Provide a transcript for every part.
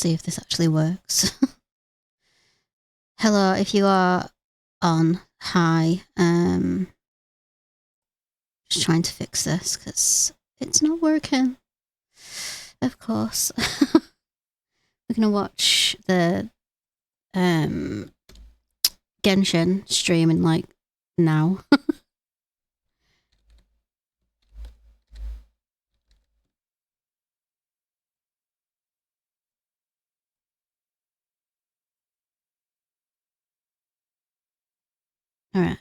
see if this actually works. Hello, if you are on, hi. Just trying to fix this because it's not working. Of course. We're gonna watch the Genshin stream in like now. All right.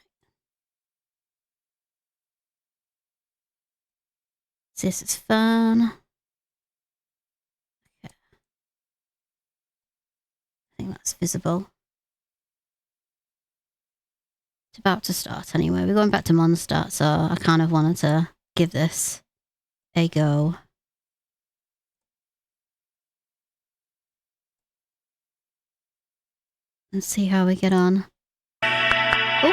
This is fun. Okay. I think that's visible. It's about to start anyway. We're going back to Mondstadt, so I kind of wanted to give this a go. And see how we get on. Oh.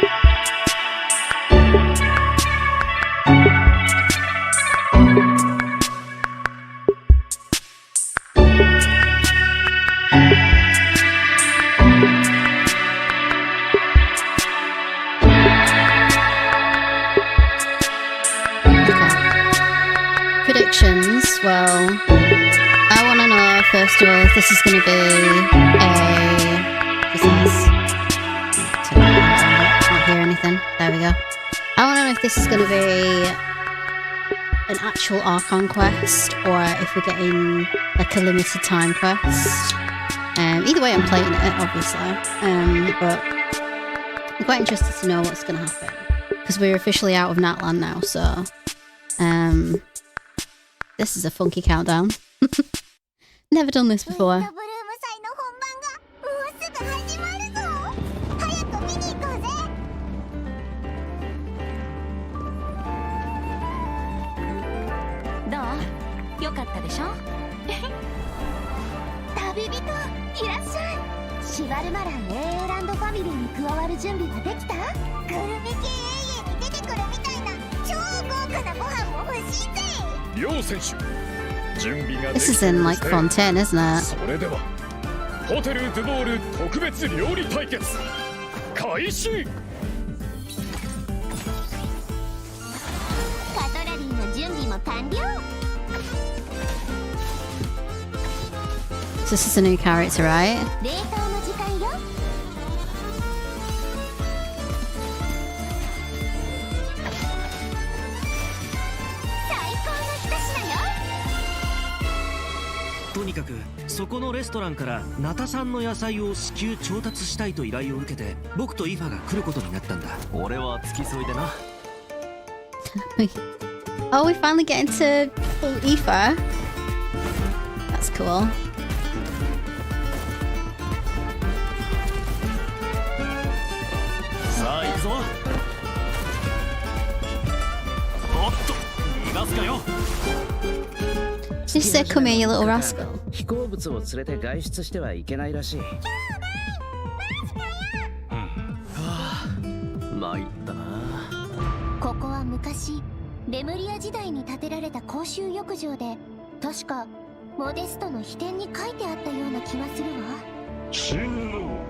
Predictions. Well, I want to know first of all if this is going to be can't hear anything. There we go. I want to know if this is going to be an actual Archon quest or if we're getting like a limited time quest. Either way, I'm playing it, obviously. But I'm quite interested to know what's going to happen because we're officially out of Natlan now. So, this is a funky countdown. Never done this before. This is in like Fontaine, isn't it? So this is a new character, right?とにかくそこのレストランからナタ産の野菜を至急調達したいと依頼を受けて僕とイファが来ることになったんだ。俺は付き添いでな。Oh, we finally get into full Aoife. That's cool. She said, "Come here, you little rascal." 飛行物を連れて外出してはいけないらしい。参ったな。ここは昔レムリア時代に建てられた公衆浴場で、確かモデストの秘典に書いてあったような気がするわ。真の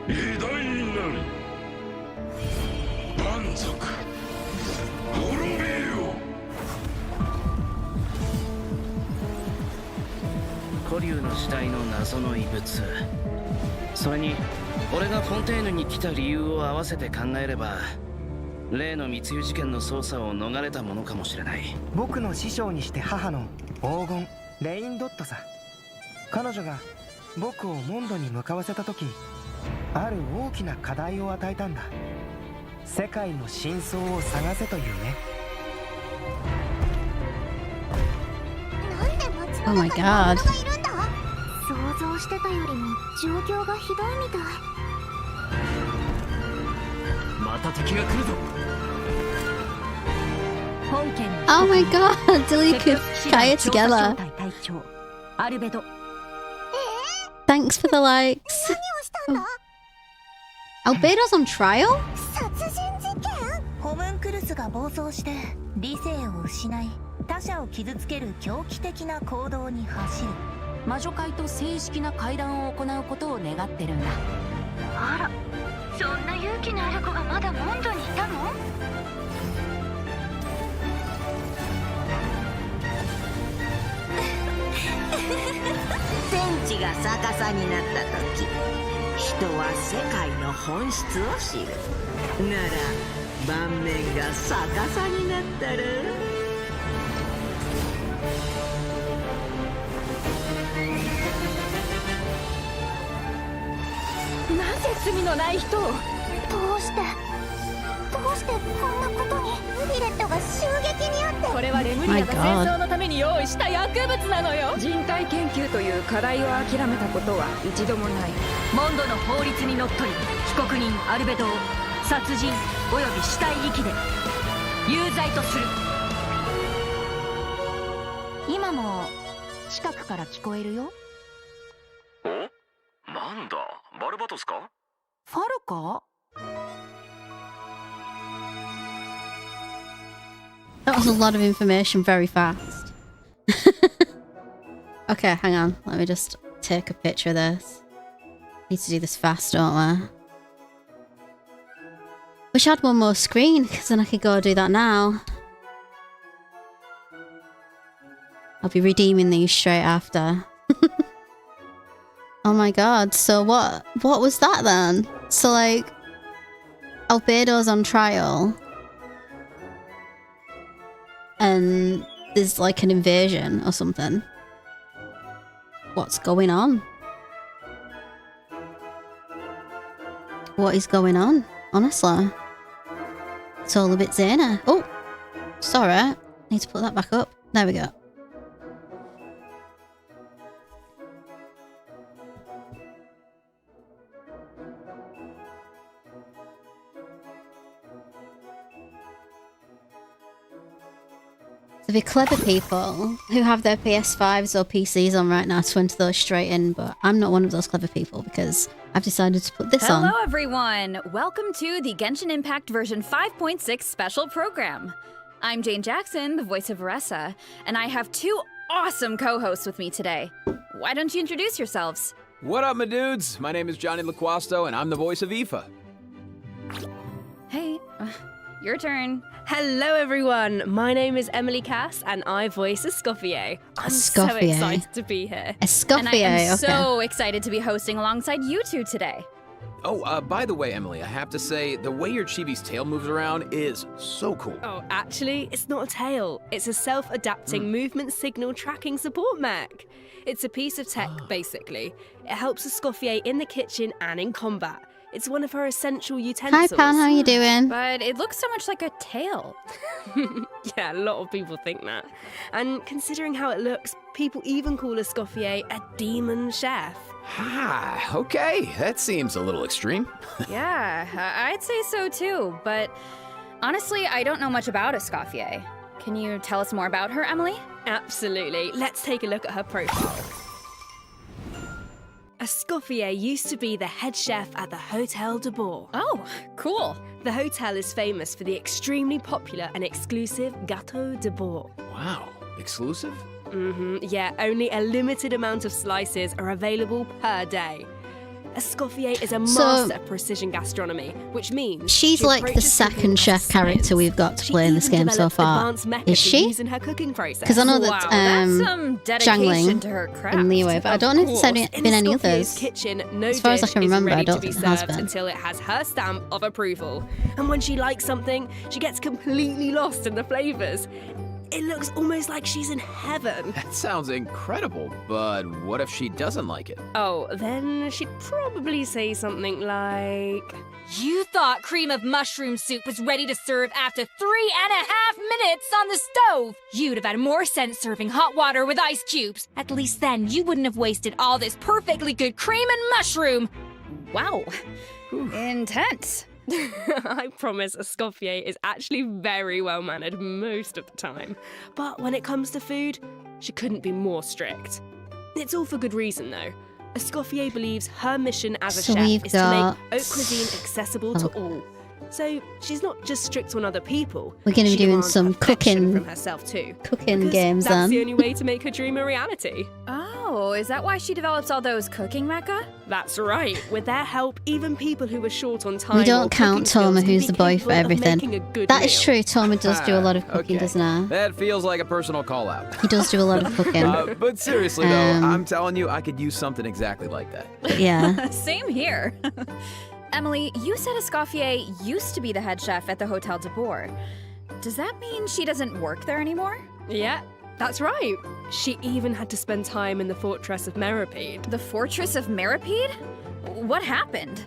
偉大なり蛮族滅びよ。古竜の時代の謎の遺物、それに俺がフォンテーヌに来た理由を合わせて考えれば例の密輸事件の捜査を逃れたものかもしれない。僕の師匠にして母の黄金レインドットさ。彼女が僕をモンドに向かわせた時、ある大きな課題を与えたんだ。世界の真相を探せというね。Oh my god. 想像してたよりも状況がひどいみたい。また敵が来るぞ。Oh my god, Dilly could tie it together. Thanks for the likes. Albedo's on trial? ホムンクルスが暴走して理性を失い他者を傷つける狂気的な行動に走る。魔女会と正式な会談を行うことを願ってるんだ。あら、そんな勇気のある子がまだモンドにいたの？天地が逆さになった時、人は世界の本質を知る。なら盤面が逆さになったら、なぜ罪のない人を。どうしてこんなことに？ヴィレットが襲撃にあって。これはレムリアが戦争のために用意した薬物なのよ。人体研究という課題を諦めたことは一度もない。モンドの法律にのっとり、被告人アルベドを殺人および死体遺棄で有罪とする。今も近くから聞こえるよ。お？なんだ、バルバトスか？ファルか？ That was a lot of information very fast. Okay, hang on. Let me just take a picture of this. Need to do this fast, don't we? Wish I had one more screen, because then I could go do that now. I'll be redeeming these straight after. Oh my god, so what was that then? So like, Albedo's on trial. And there's like an invasion or something. What's going on? What is going on? Honestly. It's all a bit zany. Oh! Sorry. Need to put that back up. There we go. There'll be clever people who have their PS5s or PCs on right now to enter those straight in, but I'm not one of those clever people because I've decided to put this on. Hello everyone! Welcome to the Genshin Impact version 5.6 special program. I'm Jane Jackson, the voice of Varessa, and I have two awesome co-hosts with me today. Why don't you introduce yourselves? What up, my dudes? My name is Johnny LaQuasto, and I'm the voice of Aoife. Hey, your turn. Hello everyone, my name is Emily Cass and I voice Escoffier. I'm so Escoffier. excited to be here. Escoffier, And I am okay. so excited to be hosting alongside you two today. Oh, by the way, Emily, I have to say, the way your chibi's tail moves around is so cool. Oh, actually, it's not a tail. It's a self-adapting movement signal tracking support mech. It's a piece of tech, basically. It helps Escoffier in the kitchen and in combat. It's one of her essential Hi utensils. Pan, how you doing? But it looks so much like a tail. Yeah, a lot of people think that. And considering how it looks, people even call Escoffier a demon chef. Ah, okay. That seems a little extreme. Yeah, I'd say so too, but honestly, I don't know much about Escoffier. Can you tell us more about her, Emily? Absolutely. Let's take a look at her profile. Escoffier used to be the head chef at the Hotel de Bourg. Oh, cool. The hotel is famous for the extremely popular and exclusive Gâteau de Bourg. Wow, exclusive? Yeah, only a limited amount of slices are available per day. Escoffier is a master of precision gastronomy, which means she's she like the approaches cooking second as chef character science. we've got to She play in this even game so developed far. advanced methods Is for she? using her cooking process. Because I know Wow, that that's some dedication Jangling to her craft. in Liyue, but I don't know if there's In been any Escoffier's others. kitchen, no As far as I dish can is remember, I ready don't to be think it has served been. until it has her stamp of approval. And when she likes something, she gets completely lost in the flavors. It looks almost like she's in heaven. That sounds incredible, but what if she doesn't like it? Oh, then she'd probably say something like... You thought cream of mushroom soup was ready to serve after 3.5 minutes on the stove! You'd have had more sense serving hot water with ice cubes. At least then you wouldn't have wasted all this perfectly good cream and mushroom! Wow. Intense. I promise Escoffier is actually very well-mannered most of the time. But when it comes to food, she couldn't be more strict. It's all for good reason, though. Escoffier believes her mission as a So chef we've is to make got- haute cuisine accessible to all. So she's not just strict on other people. We're gonna be she doing demands some perfection cooking- from herself too. cooking Because games that's then. the only way to make her dream a reality. Oh, Oh, is that why she develops all those cooking mecha? That's right. With their help, even people who were short on time. We don't count Toma, who's the boy for everything. That is true. Toma does do a lot of cooking, Okay. doesn't he? That feels like a personal call out. He does do a lot of cooking. But seriously though, I'm telling you, I could use something exactly like that. Yeah. Same here. Emily, you said Escoffier used to be the head chef at the Hotel de Bourg. Does that mean she doesn't work there anymore? Yeah, that's right. She even had to spend time in the Fortress of Meripede. The Fortress of Meripede? What happened?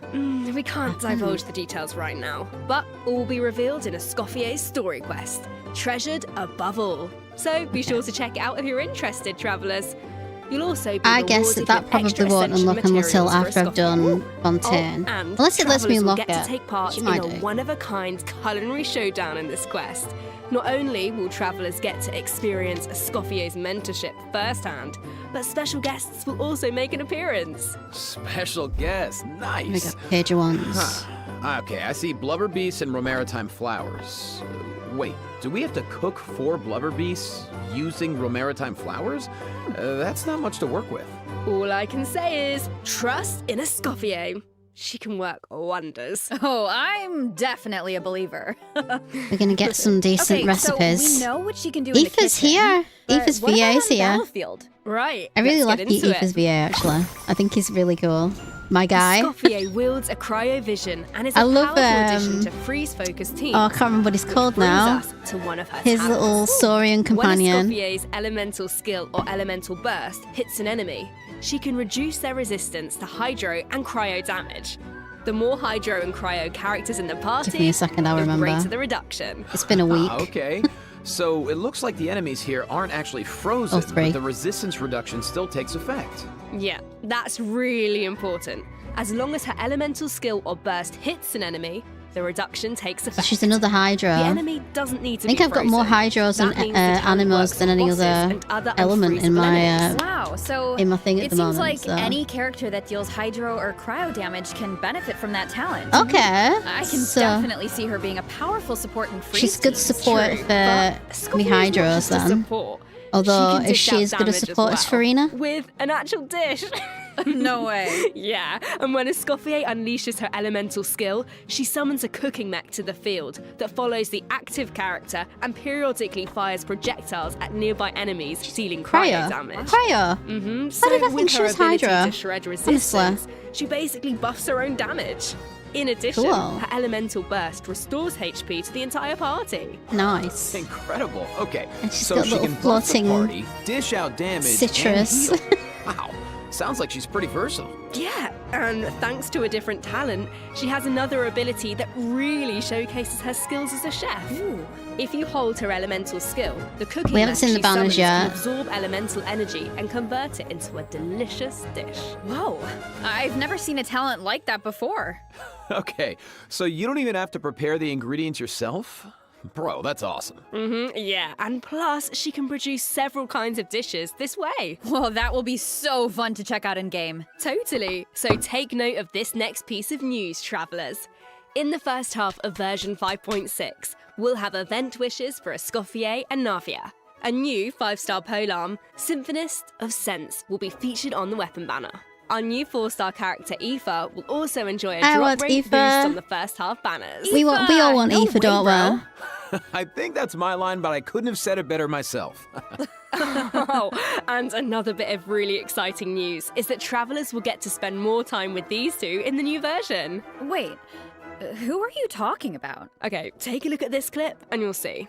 We can't divulge the details right now, but all will be revealed in Escoffier's story quest, treasured above all. So be sure to check it out if you're interested, travellers. You'll also be I guess rewarded that with probably extra won't essential unlock until materials for after I've Escoffier. done Fontaine. And Unless it lets me travellers will unlock get it. to take part She in might a do. one-of-a-kind culinary showdown in this quest. Not only will travellers get to experience Escoffier's mentorship firsthand, but special guests will also make an appearance. Special guest, We nice. got Pager ones. Okay, I see blubber beasts and romaritime flowers. Wait, do we have to cook 4 blubber beasts using romaritime flowers? That's not much to work with. All I can say is, trust in Escoffier. She can work wonders. Oh, I'm definitely a believer. We're gonna get some decent recipes. So we know what she can do in the Aoife's kitchen. here. but Aoife's what VA about is on the here. battlefield? Right. I really let's like get into Aoife's it. VA actually. I think he's really cool. My guy. Escoffier wields a cryovision and is I a love, powerful addition to Freeze Focus teams. Oh, I can't remember what he's called Brings now. us to one of her His talents. little Saurian companion. When Escoffier's elemental skill or elemental burst hits an enemy, she can reduce their resistance to hydro and cryo damage. The more hydro and cryo characters in the party, Took me a second, I'll the remember. greater the reduction. It's been a week. Okay. So it looks like the enemies here aren't actually frozen, Oh, 3. but the resistance reduction still takes effect. Yeah, that's really important. As long as her elemental skill or burst hits an enemy, the reduction takes So effect. she's another Hydra. The enemy doesn't need to I think be I've got more frozen. Hydros That and means the talent animals works than on any bosses other and other element in unfreezable my enemies. Wow, so in my thing at it the seems moment. like so. any character that deals hydro or cryo damage can benefit from that talent. Okay. I can so definitely see her being a powerful support in freeze she's good teams. support True, for but me Escoffier's not Hydros just a then. support. Although She can if dish she out is good a damage as support as well, Farina. with an actual dish. No way. Yeah, and when Escoffier unleashes her elemental skill, she summons a cooking mech to the field that follows the active character and periodically fires projectiles at nearby enemies, dealing cryo damage. Cryo. Mm-hmm. Why did I So think with she her was ability Hydra? to shred resistance, she basically buffs her own damage. In addition, Cool. her elemental burst restores HP to the entire party. Nice. Incredible. Okay, And she's so got she little can buff the floating party, dish out damage, citrus. and heal. Wow, sounds like she's pretty versatile. Yeah, and thanks to a different talent, she has another ability that really showcases her skills as a chef. If you hold her elemental skill, the cooking We haven't mech seen the she banners summons yet. can absorb elemental energy and convert it into a delicious dish. Whoa, I've never seen a talent like that before. Okay, so you don't even have to prepare the ingredients yourself? Bro, that's awesome. Yeah, and plus she can produce several kinds of dishes this way. Well, that will be so fun to check out in game. Totally. So take note of this next piece of news, travellers. In the first half of version 5.6, we'll have event wishes for Escoffier and Navia. A new 5-star polearm, Symphonist of Sense, will be featured on the weapon banner. Our new 4-star character, Aoife, will also enjoy a I drop want rate Aoife. boost on the first half banners. We all want No Aoife, way, don't bro. we? I think that's my line, but I couldn't have said it better myself. Oh, and another bit of really exciting news is that travellers will get to spend more time with these two in the new version. Wait, who are you talking about? Okay, take a look at this clip and you'll see.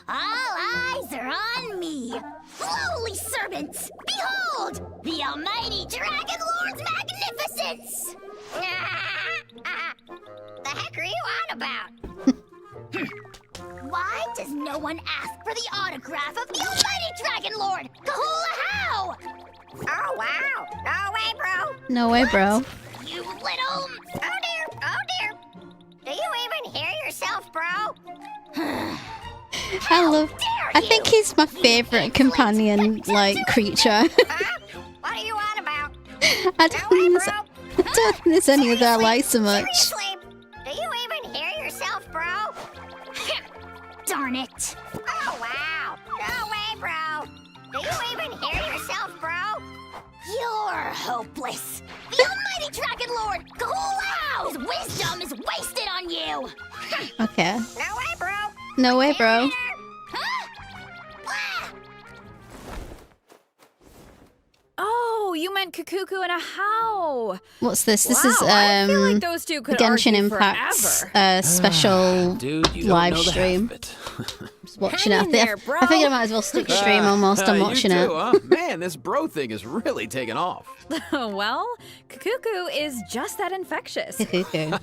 All eyes are on me. Lowly servants, behold the almighty Dragon Lord's magnificence. The heck are you on about? Why does no one ask for the autograph of the almighty Dragon Lord? Kahula how? Oh wow, no way, bro. No way, bro. You little... Oh dear. Do you even hear yourself, bro? I think he's my favourite companion, like, creature. What are you on about? I don't think there's any other I like so much. Seriously? Do you even hear yourself, bro? Darn it. Oh, wow. No way, bro. You're hopeless. The almighty Dragon Lord, Kahulao's wisdom is wasted on you. Okay. No way, bro. No way, bro. Huh? Ah! Oh, you meant Kukuku and a how. What's this? This Wow, is I feel like those two could Genshin argue Impact's forever. Special Dude, you don't live know the stream. half of it. Just watching Hang it. in there, bro. I think I might as well stick stream almost. I'm watching you it. too, huh? Man, this bro thing is really taking off. Well, Kukuku is just that infectious. Kukuku.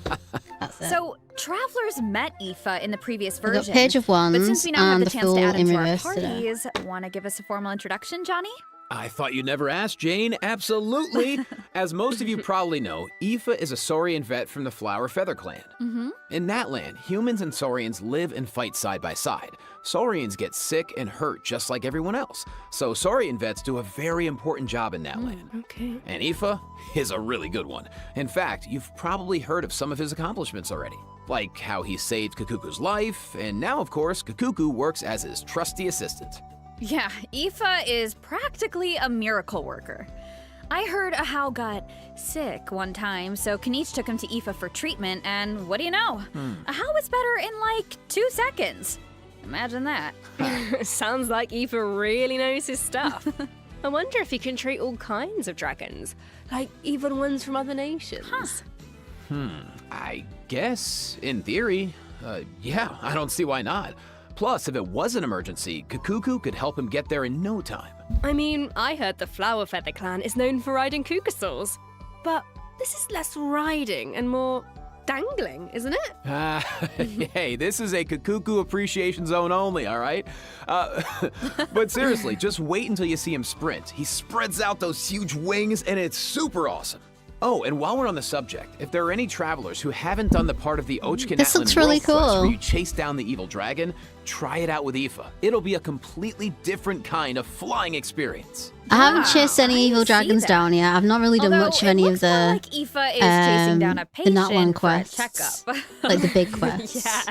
That's it. So, travelers met Aoife in the previous I've got version. page of But since ones we now have and the the chance full to add him in to our reverse today. parties, want to give us a formal introduction, Johnny? I thought you never asked, Jane. Absolutely. As most of you probably know, Aoife is a Saurian vet from the Flower Feather clan. Mm-hmm. In that land, humans and Saurians live and fight side by side. Saurians get sick and hurt just like everyone else. So Saurian vets do a very important job in that land. Okay. And Aoife is a really good one. In fact, you've probably heard of some of his accomplishments already. Like how he saved Kukuku's life, and now of course, Kukuku works as his trusty assistant. Yeah, Aoife is practically a miracle worker. I heard Ahau got sick one time, so Kaniche took him to Aoife for treatment, and what do you know? Ahau was better in like 2 seconds. Imagine that. Sounds like Aoife really knows his stuff. I wonder if he can treat all kinds of dragons, like even ones from other nations. I guess, in theory, yeah, I don't see why not. Plus, if it was an emergency, Kukuku could help him get there in no time. I mean, I heard the Flower Feather clan is known for riding kukasaurs, but this is less riding and more dangling, isn't it? Hey, this is a Kukuku appreciation zone only, all right? But seriously, just wait until you see him sprint. He spreads out those huge wings, and it's super awesome. Oh, and while we're on the subject, if there are any travelers who haven't done the part of the Ochkin This looks really World Quest cool. where you chase down the evil dragon, try it out with Aoife. It'll be a completely different kind of flying experience. I haven't chased any I evil see dragons that. down yet. I've not really done Although much of it any of looks more the like Aoife is chasing down a the patient Not One for a quests, checkup. like the big quests. Yeah.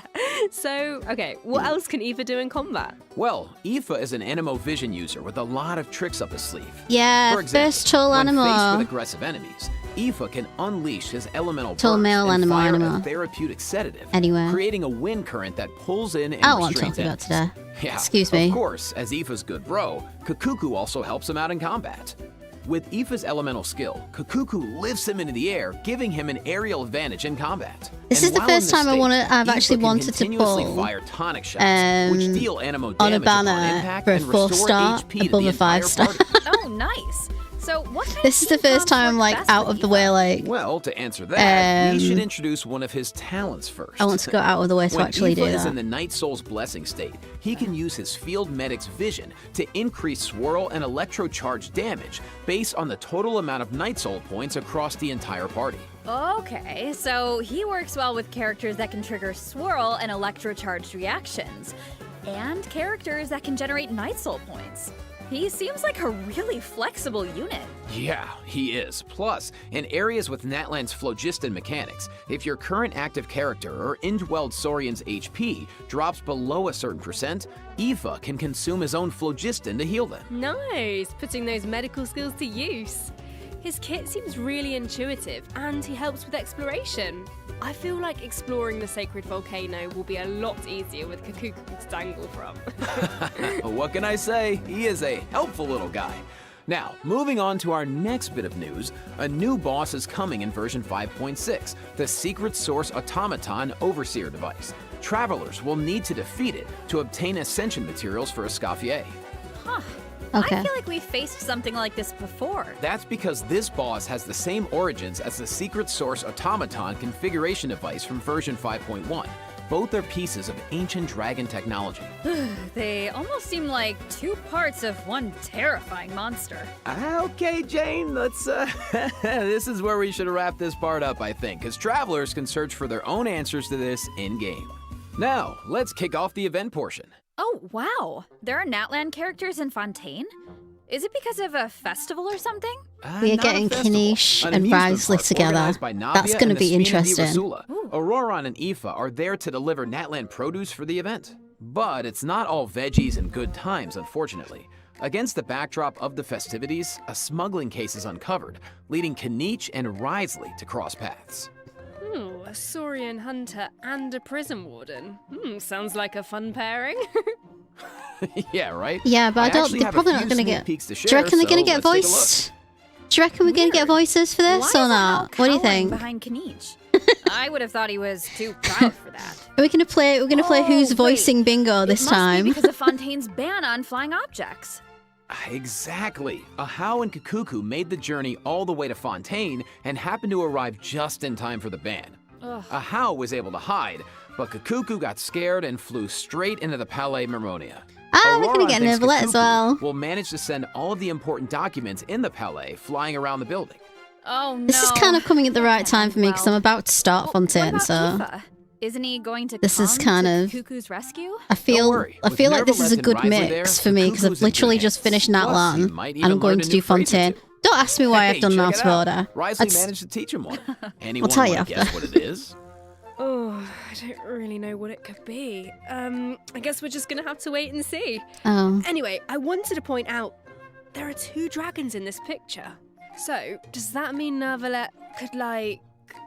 So, okay, what else can Aoife do in combat? Well, Aoife is an Animo Vision user with a lot of tricks up his sleeve. Yeah, For example, first tall when faced animal. with aggressive enemies, Aoife can unleash his elemental Tall burst male and fire animal. a therapeutic sedative, Anywhere. creating a wind current that pulls in and I don't want to restrains talk about enemies. today. Yeah, Excuse me. Of course, as Aoife's good bro, Kukuku also helps him out in combat. With Aoife's elemental skill, Kukuku lifts him into the air, giving him an aerial advantage in combat. This And is the while in first time I've Aoife actually can wanted to continuously pull, fire tonic shots, which deal animo on a damage upon banner impact for a and 4-star restore HP to above the a entire 5-star. party. Oh, nice. So, what kind This of is the team first time I'm comps like work best out with of the Aoife? way. Like Well, to answer that, we should Um, introduce one of his talents first. I want to go out of the way to When actually Aoife do is that. in the Night Soul's blessing state, he can use his Field Medic's vision to increase swirl and electrocharge damage based on the total amount of Night Soul points across the entire party. Okay, so he works well with characters that can trigger swirl and electrocharged reactions, and characters that can generate Night Soul points. He seems like a really flexible unit. Yeah, he is. Plus, in areas with Natlan's phlogiston mechanics, if your current active character or indwelled Saurian's HP drops below a certain percent, Aoife can consume his own phlogiston to heal them. Nice, putting those medical skills to use. His kit seems really intuitive, and he helps with exploration. I feel like exploring the sacred volcano will be a lot easier with Kukuku to dangle from. What can I say? He is a helpful little guy. Now, moving on to our next bit of news, a new boss is coming in version 5.6, the Secret Source Automaton Overseer device. Travelers will need to defeat it to obtain ascension materials for Escoffier. Huh. Okay. I feel like we faced something like this before. That's because this boss has the same origins as the Secret Source Automaton configuration device from version 5.1. Both are pieces of ancient dragon technology. They almost seem like two parts of one terrifying monster. Okay, Jane, let's, this is where we should wrap this part up, I think, because travelers can search for their own answers to this in-game. Now, let's kick off the event portion. Oh, wow. There are Natlan characters in Fontaine? Is it because of a festival or something? We are Not a getting festival, Kaniche an and amusement Risley park together. organized by Navia That's going to and the be Spina di interesting. Rasula. Auroron and Aoife are there to deliver Natlan produce for the event. But it's not all veggies and good times, unfortunately. Against the backdrop of the festivities, a smuggling case is uncovered, leading Kenichi and Wriothesley to cross paths. Ooh, a Saurian hunter and a prison warden. Sounds like a fun pairing. Yeah, right? Yeah, but I don't. actually They're have a probably few not going to sneak get. peeks to Do you reckon they're share, going to so get let's take a look. voiced? Do you reckon we're going to get voices for this Why or is not? Hal What do you cowering think? behind Kenichi? I would have thought he was too proud for that. Are we going to play? We're going to play Who's wait. Voicing Bingo this it must time. Be because of Fontaine's ban on flying objects. Exactly. Ahau and Kakuku made the journey all the way to Fontaine and happened to arrive just in time for the ban. Ugh. Ahau was able to hide, but Kakuku got scared and flew straight into the Palais Mermonia. Ah, we're going to Aurora get an thinks overlet as Kakuku well. will manage to send all of the important documents in the Palais flying around the building. Oh no. This is kind of coming at the right time for me because I'm about to start What Fontaine, about so Tifa? Isn't he going to this is come kind to of. Cuckoo's rescue? I feel worry. I With feel like this is a Nerva good left and Wriothesley mix there, for me because Kakuku's I've in good literally just hands. finished Plus, he Natlan might and even I'm going learn a to new do phrase or Fontaine. two. Don't ask me why I've done check that it out. order. Wriothesley That's- managed to teach him one. Anyone tell you want to guess after. what it is? Oh, I don't really know what it could be. I guess we're just gonna have to wait and see. Oh. Anyway, I wanted to point out there are 2 dragons in this picture. So, does that mean Nervalet could, like,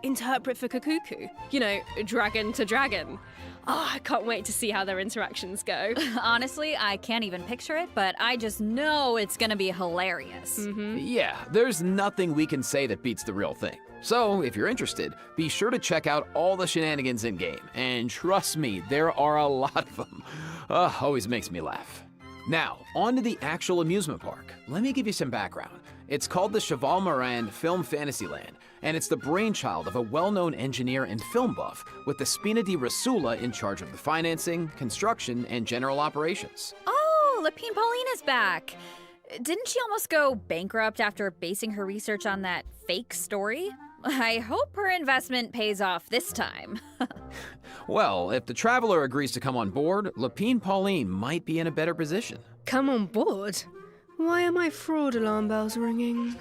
interpret for Kakuku? You know, dragon to dragon. Oh, I can't wait to see how their interactions go. Honestly, I can't even picture it, but I just know it's gonna be hilarious. Yeah, there's nothing we can say that beats the real thing. So, if you're interested, be sure to check out all the shenanigans in-game. And trust me, there are a lot of them. Always makes me laugh. Now, on to the actual amusement park. Let me give you some background. It's called the Cheval Morand Film Fantasyland, and it's the brainchild of a well-known engineer and film buff with the Spina di Rasula in charge of the financing, construction, and general operations. Oh, Lapine Pauline is back. Didn't she almost go bankrupt after basing her research on that fake story? I hope her investment pays off this time. Well, if the Traveler agrees to come on board, Lapine Pauline might be in a better position. Come on board? Why are my fraud alarm bells ringing?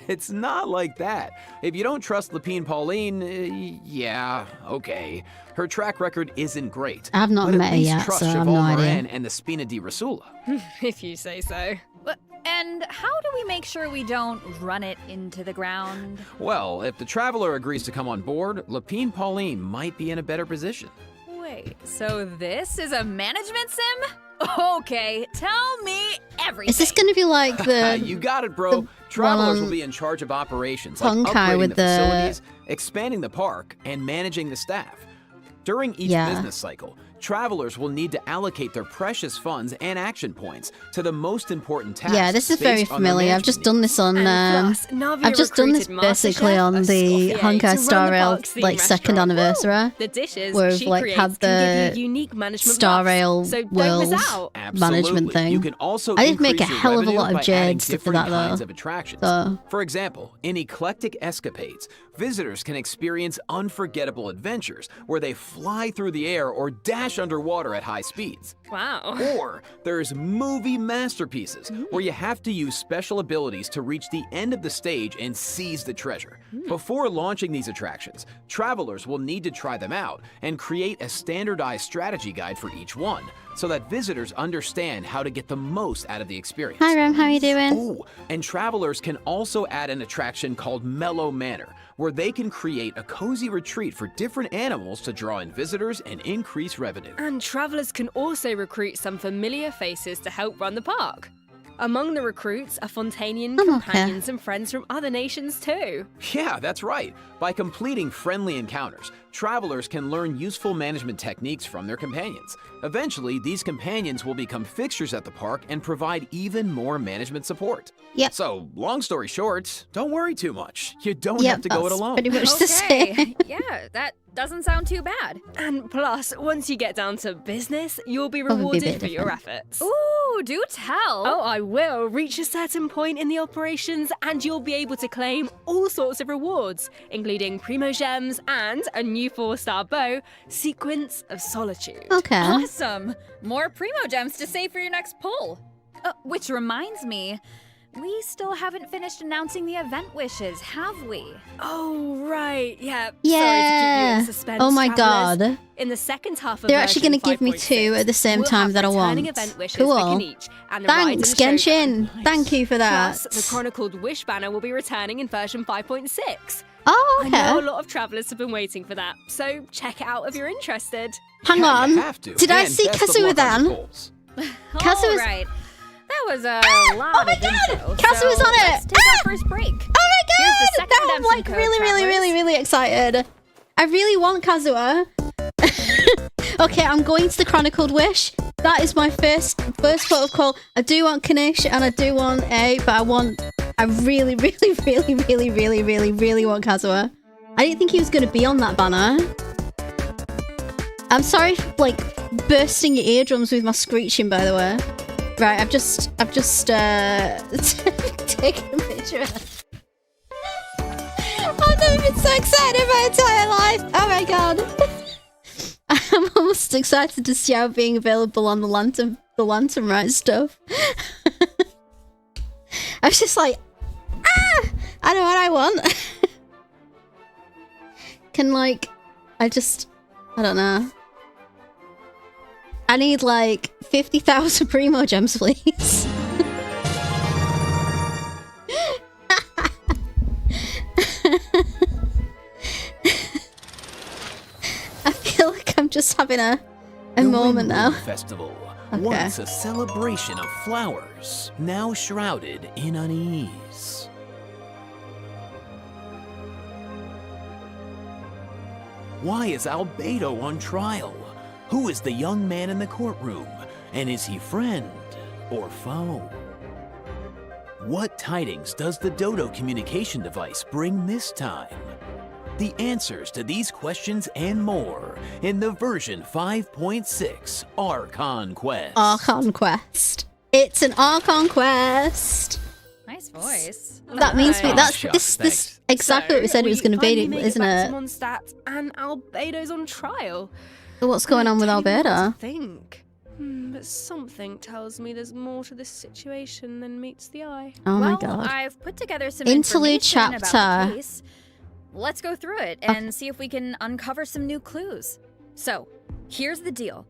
It's not like that. If you don't trust Lapine Pauline, yeah, okay. Her track record isn't great. I've not but met at her least yet, trust so I have Cheval no idea. Moran and the Spina di Rasula. If you say so. And how do we make sure we don't run it into the ground? Well, if the Traveler agrees to come on board, Lapine Pauline might be in a better position. Wait, so this is a management sim? Okay, tell me everything. Is this going to be like the You got it, bro. Travelers will be in charge of operations, like Honkai upgrading with the the- facilities, expanding the park, and managing the staff. During each Yeah. business cycle, travelers will need to allocate their precious funds and action points to the most important tasks. Yeah, this is very based on their familiar. I've just management done this on. And plus, Navi I've just done this recruited Master basically Chef, on a the Scorpier, Honkai to run Star the Rail park's theme like second restaurant. anniversary. The dishes where she we've like creates had can give the you unique management Star buffs, Rail so don't World miss out. Absolutely. management thing. You can also I did make a increase your hell of a lot revenue of by adding jade stuff to different that kinds though. of attractions. So For example, in Eclectic Escapades, visitors can experience unforgettable adventures where they fly through the air or dash underwater at high speeds. Wow. Or there's movie masterpieces where you have to use special abilities to reach the end of the stage and seize the treasure. Before launching these attractions, travelers will need to try them out and create a standardized strategy guide for each one so that visitors understand how to get the most out of the experience. hi Rem, how you doing? Oh, and travelers can also add an attraction called Mellow Manor, where they can create a cozy retreat for different animals to draw in visitors and increase revenue. And travelers can also recruit some familiar faces to help run the park. Among the recruits are Fontainian I'm okay. companions and friends from other nations too. Yeah, that's right. By completing friendly encounters, travelers can learn useful management techniques from their companions. Eventually, these companions will become fixtures at the park and provide even more management support. Yep. So, long story short, don't worry too much. You don't Yep, have to go it that's alone. pretty much the Okay, same. yeah, that doesn't sound too bad. And plus, once you get down to business, you'll be Probably be a rewarded bit for your different. efforts. Ooh, do tell. Oh, I will. Reach a certain point in the operations and you'll be able to claim all sorts of rewards, including Primo Gems and a new 4-star bow, Sequence of Solitude. Okay. Awesome! More Primo Gems to save for your next pull. Which reminds me, we still haven't finished announcing the event wishes, have we? Oh, right. Yeah. Yeah. Sorry to keep you in suspense, Oh my travelers. god. In the second half of They're actually going going to give me 2 at the same time that I want. Event wishes Cool. for Kaniche and the ride in Thanks, the showdown. Genshin. Thank you for that. Plus, the Chronicled Wish banner will be returning in version 5.6. Oh, okay. I know a lot of travelers have been waiting for that, so check it out if you're interested. Hang Yeah, on. you have to, Did I and see best of Kazuha luck on your then? goals. Kazuha's... Right. That was a lot Oh my of god! info. Kazuha's so on it! Let's take our first break. Oh my god! Here's the second Now I'm redemption like code, really excited. I really want Kazuha. Okay, I'm going to the Chronicled Wish. That is my first protocol. I do want Kanish and I do want A, but I really want Kazuha. I didn't think he was going to be on that banner. I'm sorry for, like, bursting your eardrums with my screeching, by the way. Right, I've just taken a picture. I've never been so excited in my entire life. Oh my god. I'm almost excited to see how being available on the lantern ride stuff. I was just like, I know what I want. Can like, I don't know. I need like 50,000 Primo gems, please. I feel like I'm just having a moment now. Festival. Okay. Once a celebration of flowers, now shrouded in unease. Why is Albedo on trial? Who is the young man in the courtroom? And is he friend or foe? What tidings does the Dodo communication device bring this time? The answers to these questions and more in the version 5.6 Archon Quest. Archon Quest. It's an Archon Quest. Nice voice. That means me. That's Shucks, this exactly what we said it was going to be, isn't it? On stats and Albedo's on trial. So what's going on with I Albedo? think. But something tells me there's more to this situation than meets the eye. Oh my Well, god. I've put together some Interlude information about chapter. the case. Let's go through it and see if we can uncover some new clues. So, here's the deal.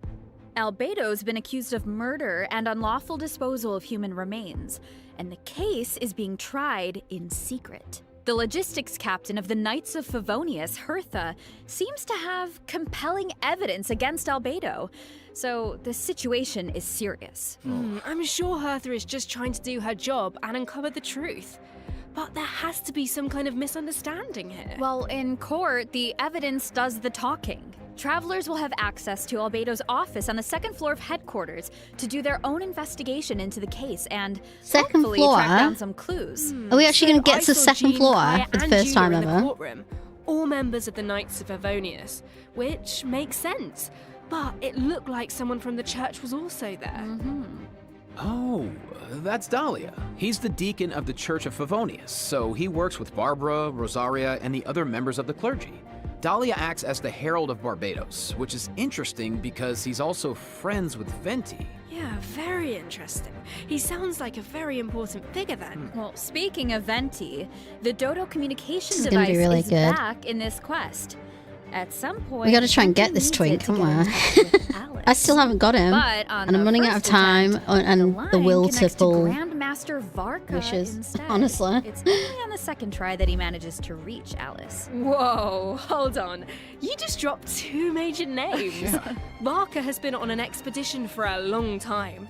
Albedo's been accused of murder and unlawful disposal of human remains, and the case is being tried in secret. The logistics captain of the Knights of Favonius, Hertha, seems to have compelling evidence against Albedo, so the situation is serious. I'm sure Hertha is just trying to do her job and uncover the truth. But there has to be some kind of misunderstanding here. Well, in court, the evidence does the talking. Travelers will have access to Albedo's office on the second floor of headquarters to do their own investigation into the case and Second hopefully floor? track down some clues. Are we actually going to get to the I saw second Jean, floor Kaya, for the and first Judah time in the ever? courtroom, all members of the Knights of Favonius, which makes sense. But it looked like someone from the church was also there. Oh, that's Dahlia. He's the deacon of the Church of Favonius, so he works with Barbara, Rosaria, and the other members of the clergy. Dahlia acts as the Herald of Barbados, which is interesting because he's also friends with Venti. Yeah, very interesting. He sounds like a very important figure then. Well, speaking of Venti, the Dodo communication This is gonna device be really is good. back in this quest. At some point, We got to try and get Venti this needs twink, it to haven't get in we? touch with Alice. I still haven't got him, But on and I'm the running out of first time attempt, and the line will to connects pull. Grandmaster Varka wishes, instead. honestly. It's only on the second try that he manages to reach Alice. Whoa, hold on. You just dropped two major names. Barker has been on an expedition for a long time.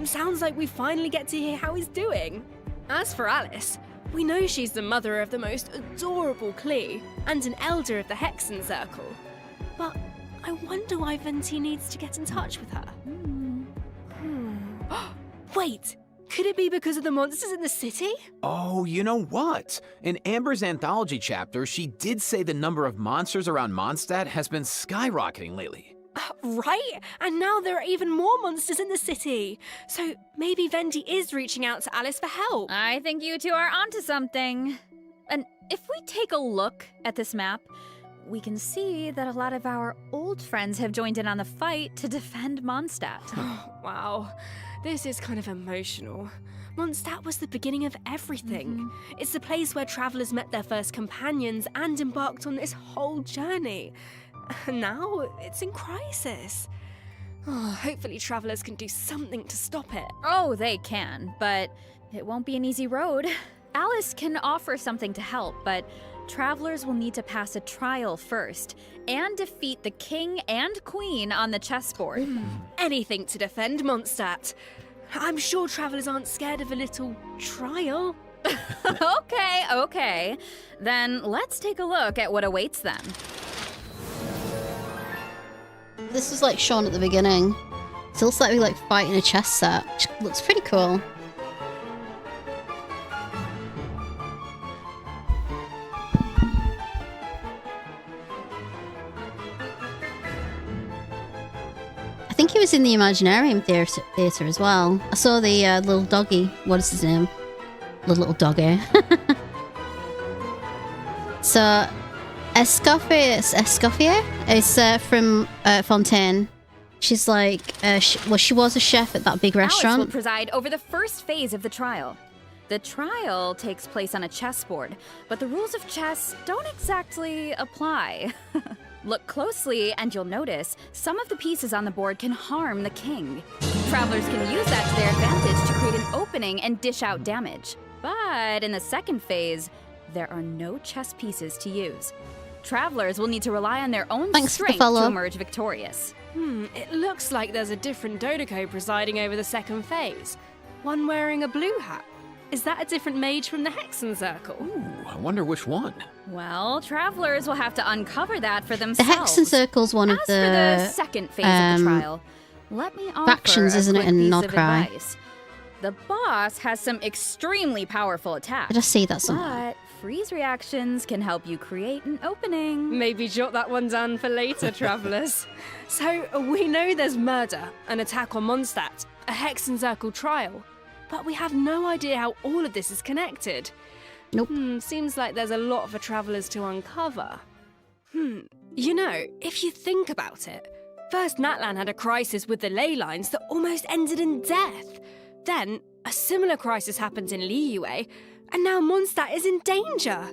Sounds like we finally get to hear how he's doing. As for Alice, we know she's the mother of the most adorable Klee and an elder of the Hexen Circle. But I wonder why Venti needs to get in touch with her. Wait, could it be because of the monsters in the city? Oh, you know what? In Amber's anthology chapter, she did say the number of monsters around Mondstadt has been skyrocketing lately. Right? And now there are even more monsters in the city. So maybe Venti is reaching out to Alice for help. I think you two are onto something. And if we take a look at this map, we can see that a lot of our old friends have joined in on the fight to defend Mondstadt. Wow, this is kind of emotional. Mondstadt was the beginning of everything. It's the place where travelers met their first companions and embarked on this whole journey. And now it's in crisis. Oh, hopefully travelers can do something to stop it. Oh, they can, but it won't be an easy road. Alice can offer something to help, but travelers will need to pass a trial first and defeat the king and queen on the chessboard. Anything to defend Mondstadt. I'm sure travelers aren't scared of a little trial. Okay. Then let's take a look at what awaits them. This was like shown at the beginning. So it looks like we like fighting a chess set, which looks pretty cool. I think he was in the Imaginarium theatre as well. I saw the little doggy. What is his name? The little doggy. So, Escoffier is from Fontaine. She's like, she was a chef at that big restaurant. Alice will preside over the first phase of the trial. The trial takes place on a chessboard, but the rules of chess don't exactly apply. Look closely and you'll notice some of the pieces on the board can harm the king. Travelers can use that to their advantage to create an opening and dish out damage. But in the second phase, there are no chess pieces to use. Travelers will need to rely on their own strength to emerge victorious. It looks like there's a different Dodoco presiding over the second phase. One wearing a blue hat. Is that a different mage from the Hexen Circle? Ooh, I wonder which one. Well, travelers will have to uncover that for themselves. The Hexen Circle's one of As for the second phase of the trial, let me offer factions, a isn't it, quick in piece Nod of Cry? advice. The boss has some extremely powerful attacks. I just see that somewhere. But freeze reactions can help you create an opening. Maybe jot that one down for later, travelers. So, we know there's murder, an attack on Mondstadt, a Hexen Circle trial, but we have no idea how all of this is connected. Nope. Seems like there's a lot for travelers to uncover. You know, if you think about it, first Natlan had a crisis with the ley lines that almost ended in death. Then, a similar crisis happened in Liyue, and now Mondstadt is in danger.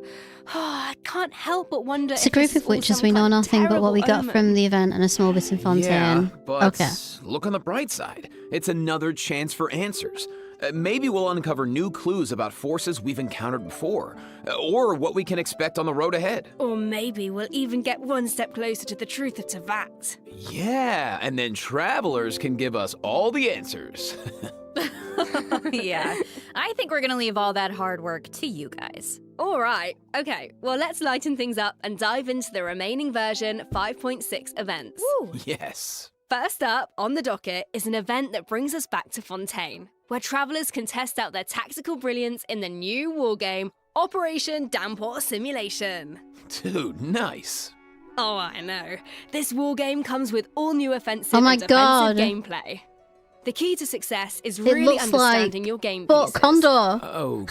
I can't help but wonder It's a group of witches, we know nothing but what we got from the event and a small bit in Fontaine. Yeah, but okay. Look on the bright side. It's another chance for answers. Maybe we'll uncover new clues about forces we've encountered before, or what we can expect on the road ahead. Or maybe we'll even get one step closer to the truth of Tevat. Yeah, and then travelers can give us all the answers. Yeah, I think we're gonna leave all that hard work to you guys. All right, okay, well, let's lighten things up and dive into the remaining version 5.6 events. Woo. Yes. First up on the docket is an event that brings us back to Fontaine, where travelers can test out their tactical brilliance in the new wargame, Operation Damport Simulation. Dude, nice. Oh, I know. This wargame comes with all new offensive Oh my and defensive God. gameplay. The key to success is It really looks understanding like your game Fort pieces. Condor.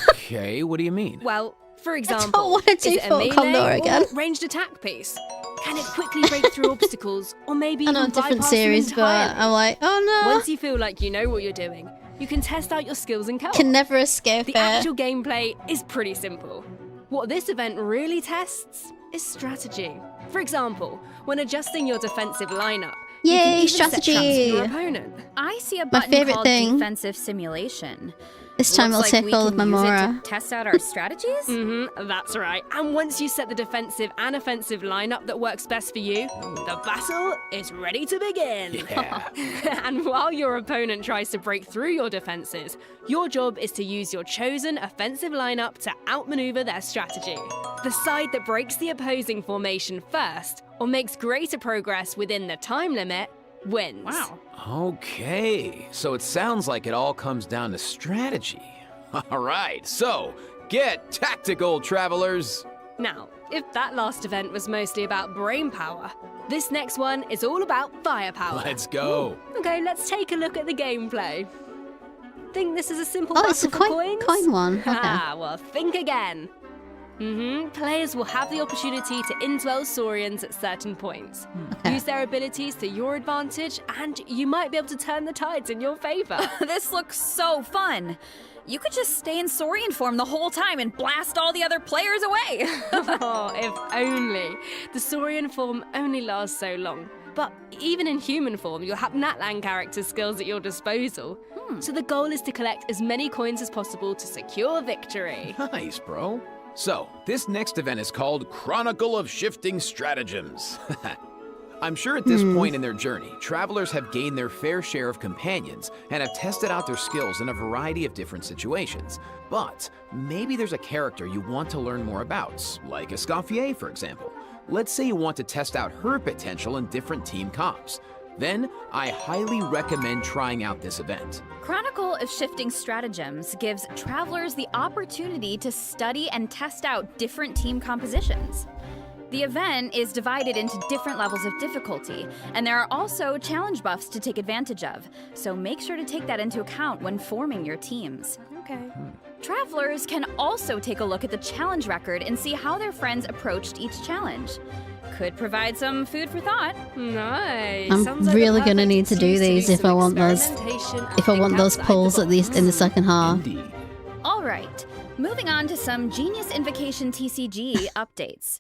Okay, what do you mean? Well, for I example, don't want to do is it a Fort melee Condor or again. ranged attack piece? Can it quickly break through obstacles, or maybe I know, even different bypass them series, but entirely? I'm like, oh no. Once you feel like you know what you're doing, you can test out your skills in co-op. Can never escape The it. actual gameplay is pretty simple. What this event really tests is strategy. For example, when adjusting your defensive lineup, you can Yay, even set traps for strategy. your opponent. I see a My button favorite called thing. defensive simulation. This time Looks I'll like take we all of can my use it Mora. to test out our strategies? That's right. And once you set the defensive and offensive lineup that works best for you, the battle is ready to begin. Yeah. And while your opponent tries to break through your defenses, your job is to use your chosen offensive lineup to outmaneuver their strategy. The side that breaks the opposing formation first, or makes greater progress within the time limit, wins. Wow. Okay, so it sounds like it all comes down to strategy. All right, so get tactical, travelers. Now, if that last event was mostly about brain power, this next one is all about firepower. Let's go. Okay, let's take a look at the gameplay. Think this is a simple Oh, battle it's a for coin coins? one. Okay. Ah, well, think again. Players will have the opportunity to indwell Saurians at certain points. Okay. Use their abilities to your advantage, and you might be able to turn the tides in your favor. This looks so fun. You could just stay in Saurian form the whole time and blast all the other players away. Oh, if only. The Saurian form only lasts so long. But even in human form, you'll have Natlan character skills at your disposal. So the goal is to collect as many coins as possible to secure victory. Nice, bro. So, this next event is called Chronicle of Shifting Stratagems. I'm sure at this point in their journey, travelers have gained their fair share of companions and have tested out their skills in a variety of different situations. But maybe there's a character you want to learn more about, like Escoffier, for example. Let's say you want to test out her potential in different team comps. Then, I highly recommend trying out this event. Chronicle of Shifting Stratagems gives travelers the opportunity to study and test out different team compositions. The event is divided into different levels of difficulty, and there are also challenge buffs to take advantage of, so make sure to take that into account when forming your teams. Okay. Travelers can also take a look at the challenge record and see how their friends approached each challenge. Could provide some food for thought. Nice. I'm Sounds like really a gonna perfect need to do excuse these if some I want those. experimentation and If I want think those outside polls the at least in the second half. Indeed. All right, moving on to some Genius Invocation TCG updates.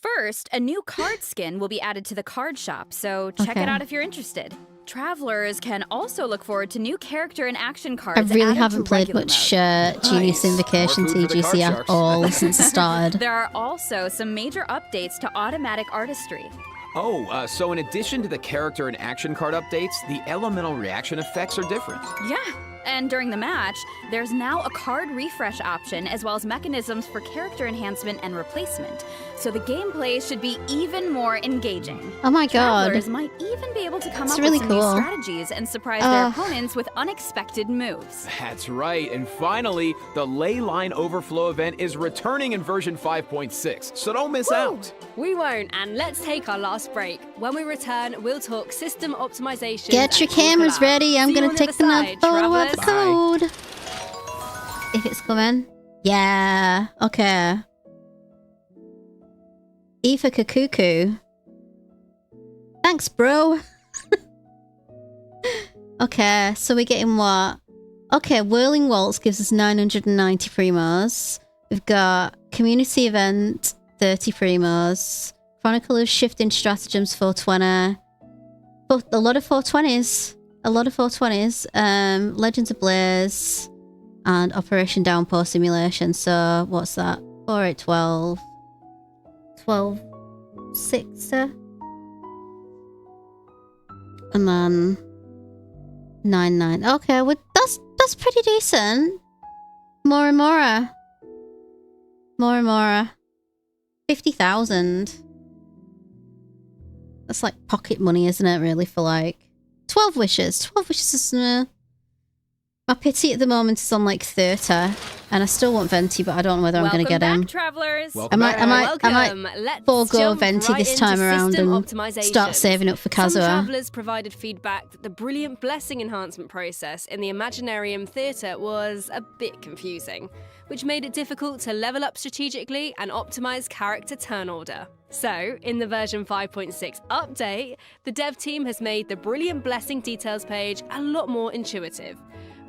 First, a new card skin will be added to the card shop, so check Okay. it out if you're interested. Travelers can also look forward to new character and action I cards really added haven't to played regular much mode. Genius Nice. Invocation More food for the TGC card at sharks. all since it started. There are also some major updates to automatic artistry. Oh, so in addition to the character and action card updates, the elemental reaction effects are different. Yeah, and during the match, there's now a card refresh option as well as mechanisms for character enhancement and replacement. So the gameplay should be even more engaging. Oh my god. Travelers might even be able to come It's up really with some cool. new strategies and surprise their opponents with unexpected moves. That's right, and finally, the Ley Line Overflow event is returning in version 5.6, so don't miss out. We won't, and let's take our last break. When we return, we'll talk system optimization. Get your and talk cameras collab. ready. I'm See you gonna on the take other another side, photo of the travellers. code. If it's coming. Yeah. Okay. Aoife Kakuku. Thanks, bro. Okay, so we're getting what? Okay, Whirling Waltz gives us 990 primos. We've got Community Event, 30 primos. Chronicle of Shifting Stratagems, 420. But a lot of 420s. A lot of 420s. Legends of Blaze. And Operation Downpour Simulation. So, what's that? 4, 8, 12. 12, 6. And then 9, 9. Okay, well, that's pretty decent. More and more. More and more. 50,000. That's like pocket money, isn't it, really, for like 12 wishes. 12 wishes is my pity at the moment is on like 30, and I still want Venti, but I don't know whether I'm going to get back, him. travelers. Welcome I might Welcome. Let's forego jump Venti right this into time around system and optimization. start saving up for Some Kazuha. travellers provided feedback that the brilliant blessing enhancement process in the Imaginarium Theatre was a bit confusing, which made it difficult to level up strategically and optimize character turn order. So, in the version 5.6 update, the dev team has made the Brilliant Blessing details page a lot more intuitive,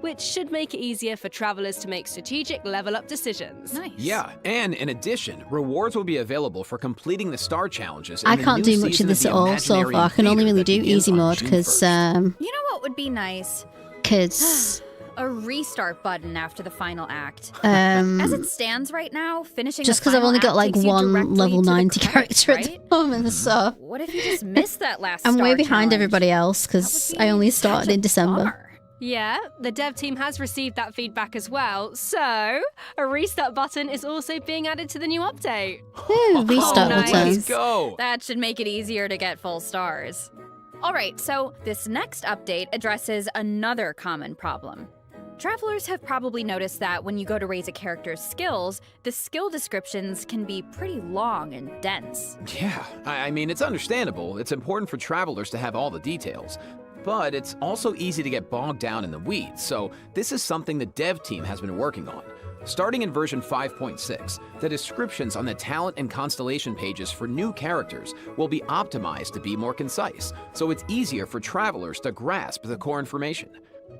which should make it easier for travelers to make strategic level up decisions. Nice. Yeah, and in addition, rewards will be available for completing the star challenges. in I the can't new do much season of this the at all so Imaginarium far. I can only Theatre really that do begins easy on mode June because 1st. You know what would be nice? a restart button after the final act. As it stands right now, finishing just the because I've final only got act like takes you one directly level to the 90 credits, character at the moment, so What if you just missed that last I'm way star behind challenge? everybody else because I only started in December. Yeah, the dev team has received that feedback as well, so a restart button is also being added to the new update. Ooh, restart nice. button. Let's go. That should make it easier to get full stars. Alright, so this next update addresses another common problem. Travelers have probably noticed that when you go to raise a character's skills, the skill descriptions can be pretty long and dense. Yeah, I mean, it's understandable. It's important for travelers to have all the details. but it's also easy to get bogged down in the weeds, so this is something the dev team has been working on. Starting in version 5.6, the descriptions on the talent and constellation pages for new characters will be optimized to be more concise, so it's easier for travelers to grasp the core information.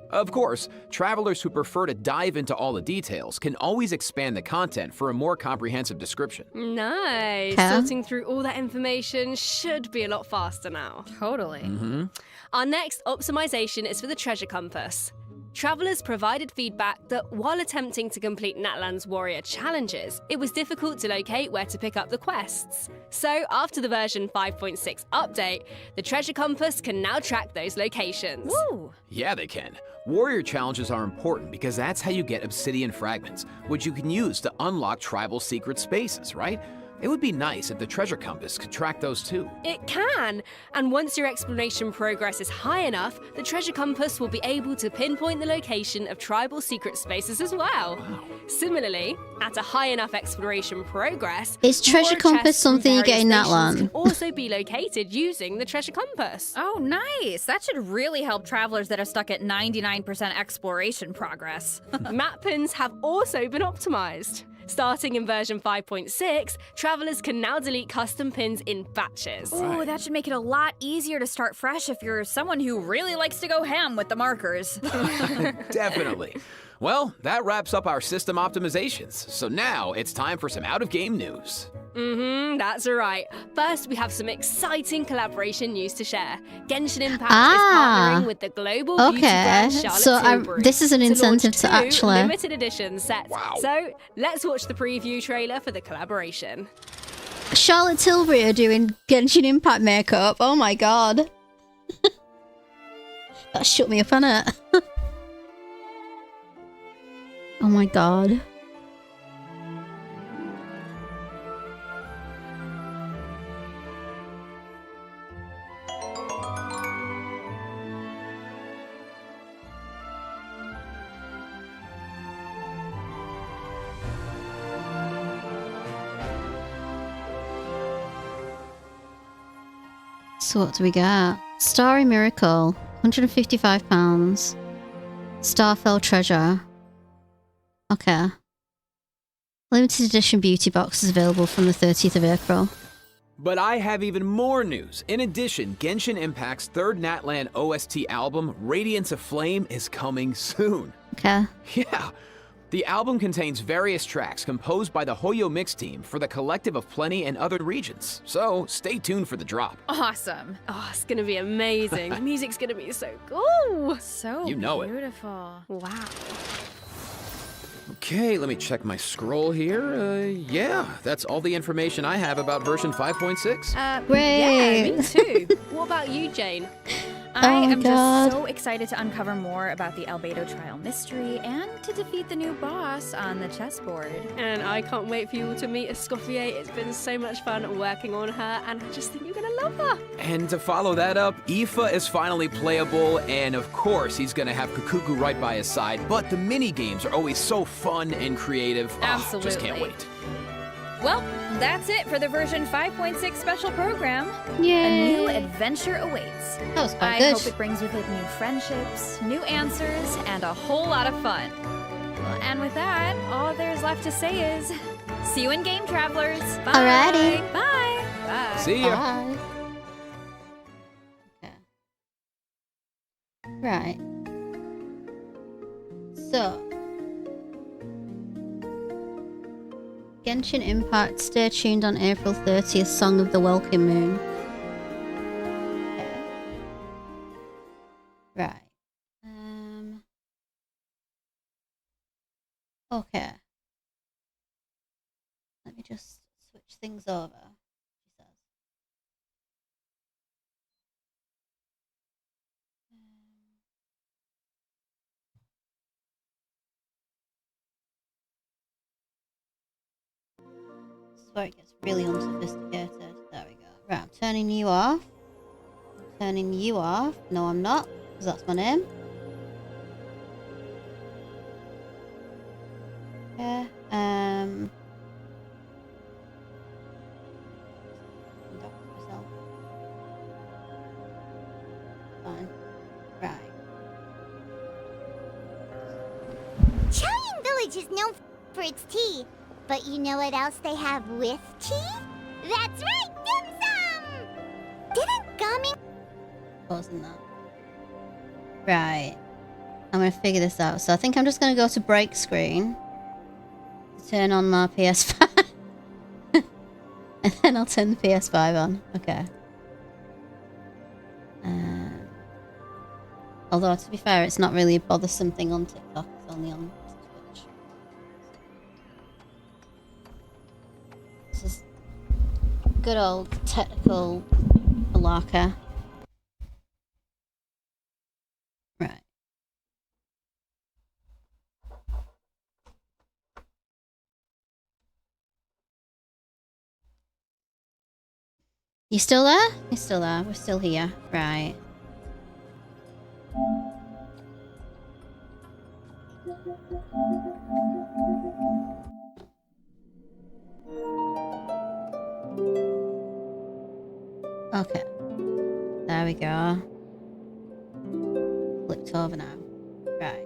Of course, travelers who prefer to dive into all the details can always expand the content for a more comprehensive description. Nice. Okay. Sorting through all that information should be a lot faster now. Totally. Our next optimization is for the treasure compass. Travelers provided feedback that while attempting to complete Natlan's warrior challenges, it was difficult to locate where to pick up the quests. So, after the version 5.6 update, the treasure compass can now track those locations. Woo! Yeah, they can. Warrior challenges are important because that's how you get obsidian fragments, which you can use to unlock tribal secret spaces, right? It would be nice if the treasure compass could track those too. It can! And once your exploration progress is high enough, the treasure compass will be able to pinpoint the location of tribal secret spaces as well. Wow. Similarly, at a high enough exploration progress, Is treasure more compass chests from something you get various in nations Natlan? can also be located using the treasure compass. Oh, nice. That should really help travelers that are stuck at 99% exploration progress. Map pins have also been optimized. Starting in version 5.6, travelers can now delete custom pins in batches. Ooh, that should make it a lot easier to start fresh if you're someone who really likes to go ham with the markers. Definitely. Well, that wraps up our system optimizations. So now it's time for some out-of-game news. That's right. First, we have some exciting collaboration news to share. Genshin Impact Ah, is partnering with the global beauty brand okay. Charlotte So Tilbury this is an to launch incentive to 2 actually. limited edition sets. Wow. So let's watch the preview trailer for the collaboration. Charlotte Tilbury are doing Genshin Impact makeup. Oh my god. That shut me up on it. Oh my god. So what do we got? Starry Miracle, £155. Starfell Treasure. Okay. Limited edition beauty box is available from the 30th of April. But I have even more news. In addition, Genshin Impact's third Natlan OST album, Radiance of Flame, is coming soon. Okay. Yeah. The album contains various tracks composed by the Hoyo Mix team for the Collective of Plenty and other regions. So stay tuned for the drop. Awesome. Oh, it's gonna be amazing. The music's gonna be so cool. So You know it. beautiful. Wow. Okay, let me check my scroll here. Yeah, that's all the information I have about version 5.6. Yeah, Great. me too. What about you, Jane? I Oh, am God. just so excited to uncover more about the Albedo trial mystery and to defeat the new boss on the chessboard. And I can't wait for you all to meet Escoffier. It's been so much fun working on her, and I just think you're gonna love her. And to follow that up, Aoife is finally playable, and of course he's gonna have Kukuku right by his side, but the mini games are always so fun and creative. Oh, just can't Absolutely. wait. Well, that's it for the version 5.6 special program. Yay. A new adventure awaits. That was quite I good. hope it brings with it new friendships, new answers, and a whole lot of fun. Well, and with that, all there's left to say is, see you in game, travelers. Bye. Alrighty. Bye. Bye. See ya. Bye. Okay. Right. So. Genshin Impact, stay tuned on April 30th, Song of the Welkin Moon. Okay. Right. Okay. Let me just switch things over. She says. This is where it gets really unsophisticated. There we go. Right, I'm turning you off. Turning you off. No, I'm not, because that's my name. Okay. Conduct myself. Fine. Gumming Village is known for its tea, but you know what else they have with tea? That's right, dim sum! Didn't Gumming... Wasn't that? Right. I'm gonna figure this out. So I think I'm just gonna go to break screen. Turn on my PS5. And then I'll turn the PS5 on. Okay. Although, to be fair, it's not really a bothersome thing on TikTok. It's only on Twitch. This is good old technical Alaka. Right. You still there? You're still there. We're still here. Right. Okay. There we go. Flipped over now. Right.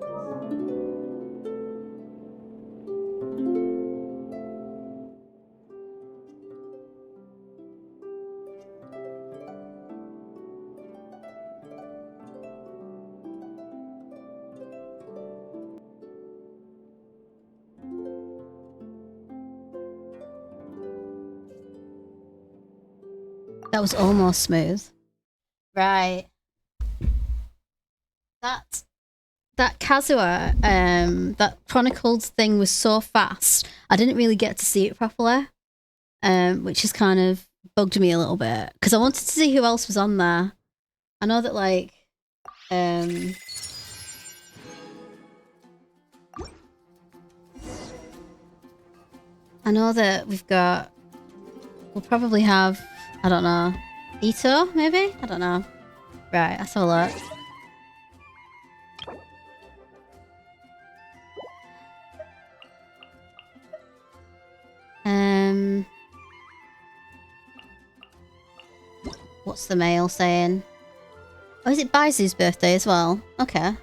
That was almost smooth. Right. That Kazuha, that Chronicles thing was so fast, I didn't really get to see it properly. Which has kind of bugged me a little bit. Because I wanted to see who else was on there. I know that, like, I know that we'll probably have, I don't know, Ito, maybe? I don't know. Right, let's have a look. What's the mail saying? Oh, is it Baizu's birthday as well? Okay.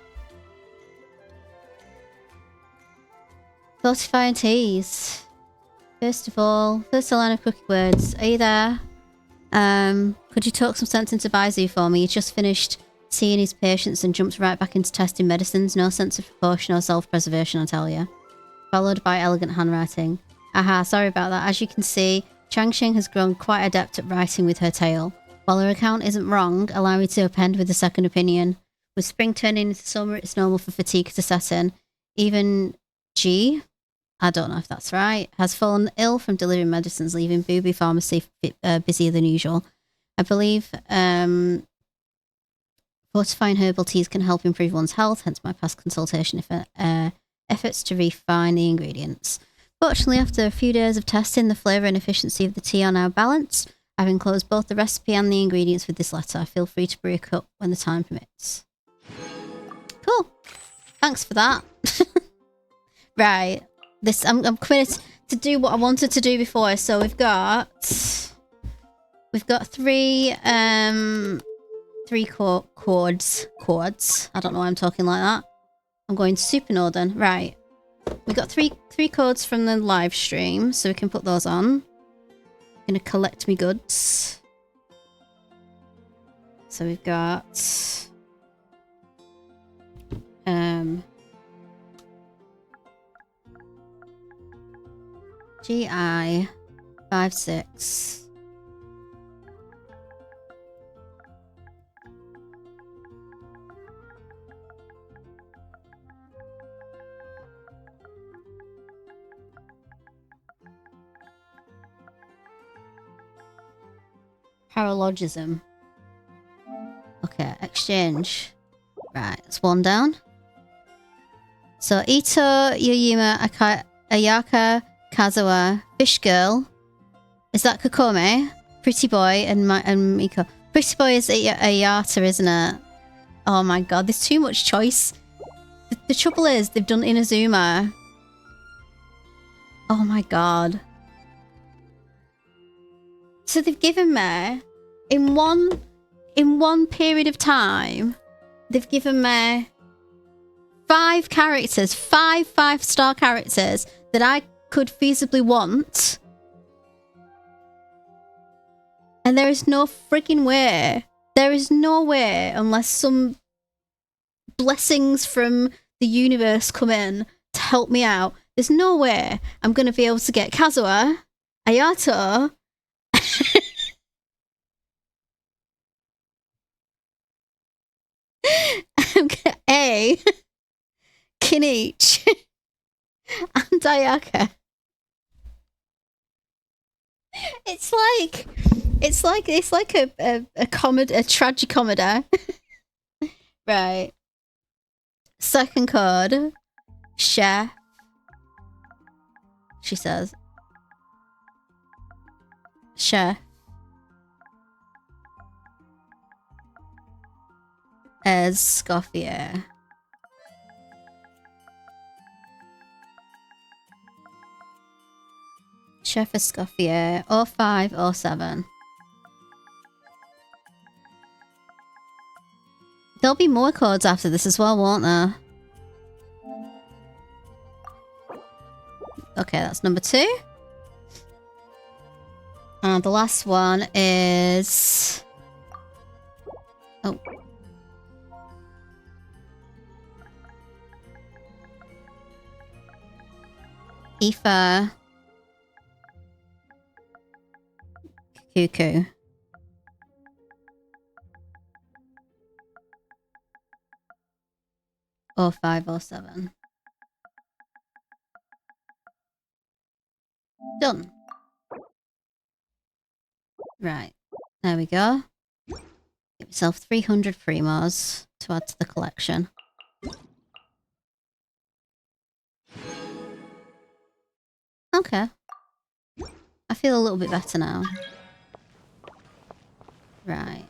Fortifying teas. First of all, first line of quick words. Are you there? Could you talk some sense into Baizu for me? He just finished seeing his patients and jumped right back into testing medicines. No sense of proportion or self-preservation, I tell you. Followed by elegant handwriting. Aha, sorry about that. As you can see, Changxing has grown quite adept at writing with her tail. While her account isn't wrong, allow me to append with a second opinion. With spring turning into summer, it's normal for fatigue to set in. Even G, I don't know if that's right, has fallen ill from delivering medicines, leaving Booby Pharmacy busier than usual. I believe fortifying herbal teas can help improve one's health, hence my past consultation efforts to refine the ingredients. Fortunately, after a few days of testing, the flavour and efficiency of the tea are now balanced. I've enclosed both the recipe and the ingredients with this letter. Feel free to brew a cup when the time permits. Cool. Thanks for that. Right. I'm committed to do what I wanted to do before. So we've got three chords. I don't know why I'm talking like that. I'm going super northern. Right. We've got three chords from the live stream, so we can put those on. I'm gonna collect me goods. So we've got GI 56. Paralogism. Okay, exchange. Right, that's one down. So Ito, Yoyuma, Ayaka, Kazuha, Fish Girl. Is that Kokome? Pretty Boy and Miko. Pretty Boy is Ayata, isn't it? Oh my god, there's too much choice. The trouble is, they've done Inazuma. Oh my god. So they've given me, in one period of time, they've given me 5 characters, 5-star characters that I could feasibly want. And there is no freaking way. There is no way, unless some blessings from the universe come in to help me out. There's no way I'm going to be able to get Kazuha, Ayato, A, Kinich, and Ayaka. It's like a comedy, a tragicomedy. Right. Second card, chef. She says, chef. As Scoffier. Chef Escoffier, 0507. There'll be more codes after this as well, won't there? Okay, that's number 2. And the last one is... Oh. Aoife. Cuckoo. Or 507. Done. Right. There we go. Get myself 300 Primos to add to the collection. Okay. I feel a little bit better now. Right.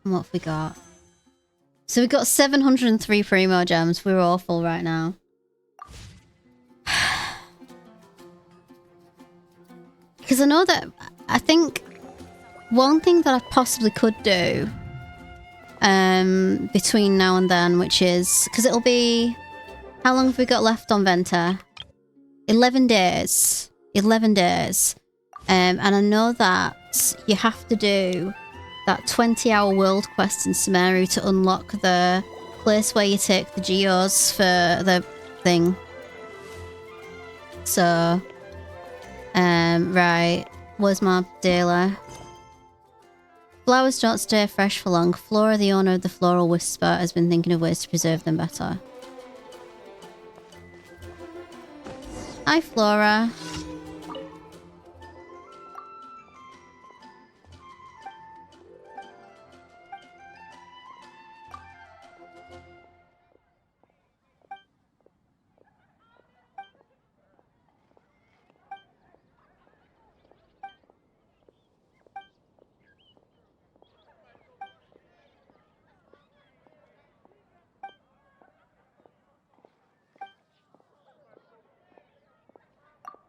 And what have we got? So we got 703 Primo gems. We're awful right now. Because I know that... I think one thing that I possibly could do between now and then, which is... Because it'll be... How long have we got left on Venta? 11 days. 11 days. And I know that you have to do that 20-hour world quest in Sumeru to unlock the place where you take the geos for the thing. So, right. Where's my daily? Flowers don't stay fresh for long. Flora, the owner of the Floral Whisper, has been thinking of ways to preserve them better. Hi, Flora.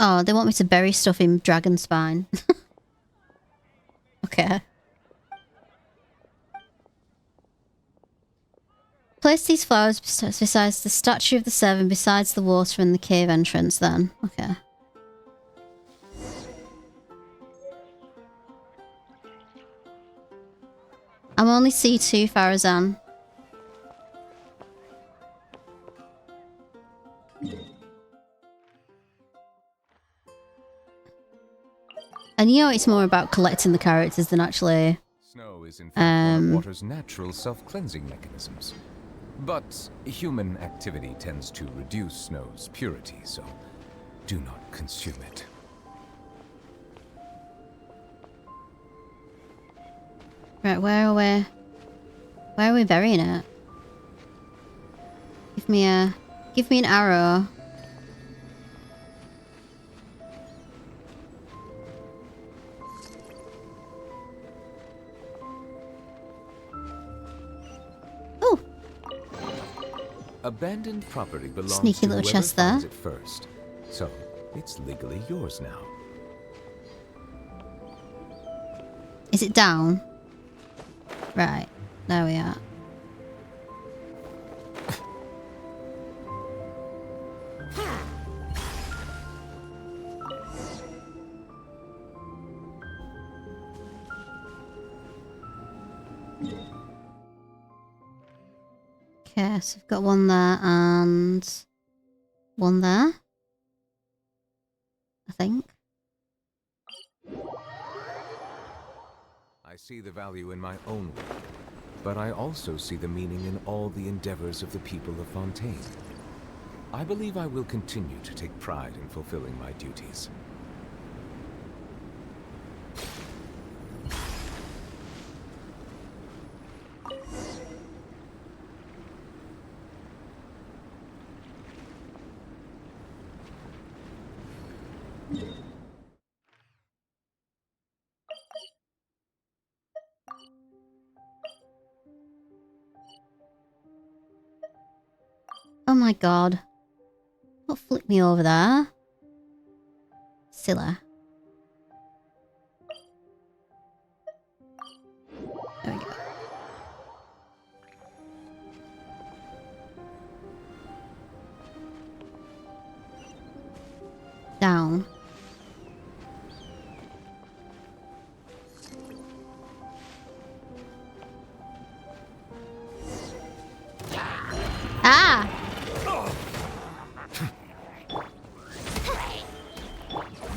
Oh, they want me to bury stuff in dragon spine. Okay. Place these flowers besides the statue of the Seven, besides the water and the cave entrance then. Okay. I'm only C2, Farazan. And you know it's more about collecting the characters than actually... Snow is in fact one of water's natural self-cleansing mechanisms. But human activity tends to reduce snow's purity, so do not consume it. Right, where are we? Where are we burying it? Give me an arrow. Abandoned property belongs Sneaky to little whoever chest there. finds it first, so it's legally yours now. Is it down? Right, there we are. Okay, so we've got one there and one there, I think. I see the value in my own work, but I also see the meaning in all the endeavors of the people of Fontaine. I believe I will continue to take pride in fulfilling my duties. Oh my god. What flipped me over there? Silly. There we go. Down. Ah!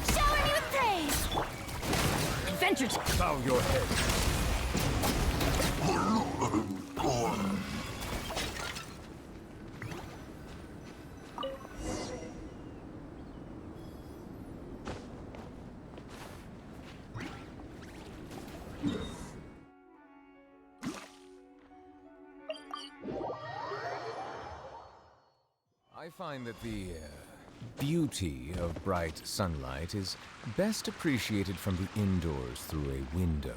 Shower me with praise! Adventures! Bow your head. I find that the beauty of bright sunlight is best appreciated from the indoors through a window.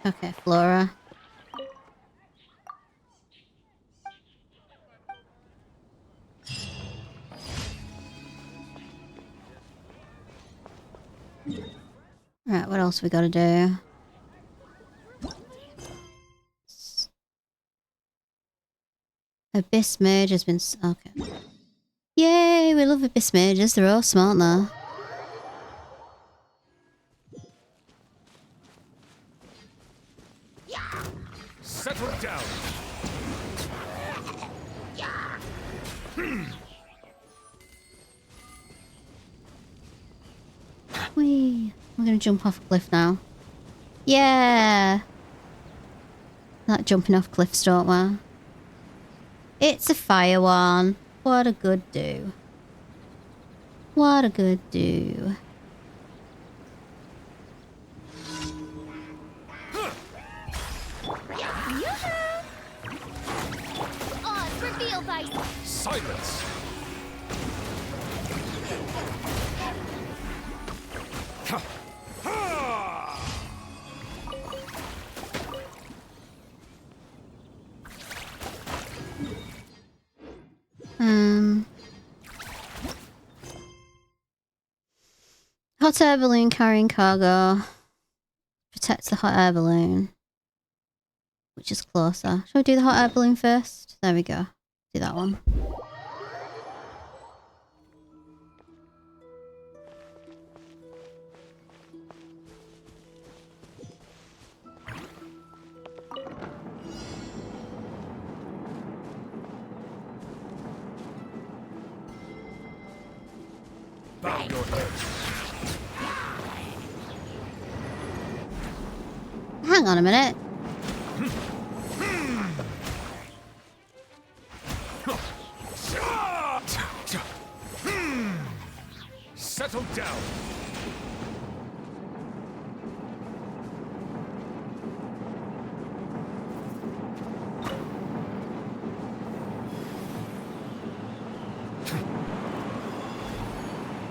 Okay, Flora. Right, what else we gotta do? Abyss Mage has been... okay. Yay, we love Abyss Mages. They're all smart now. Settle down. Whee! We're gonna jump off a cliff now. Yeah! That jumping off cliffs, don't we? It's a fire one. What a good do. What a good do. Odds revealed by... Silence. Hot air balloon carrying cargo. Protect the hot air balloon. Which is closer. Shall we do the hot air balloon first? There we go. Do that one. Bow your head. Hang on a minute. Settle down.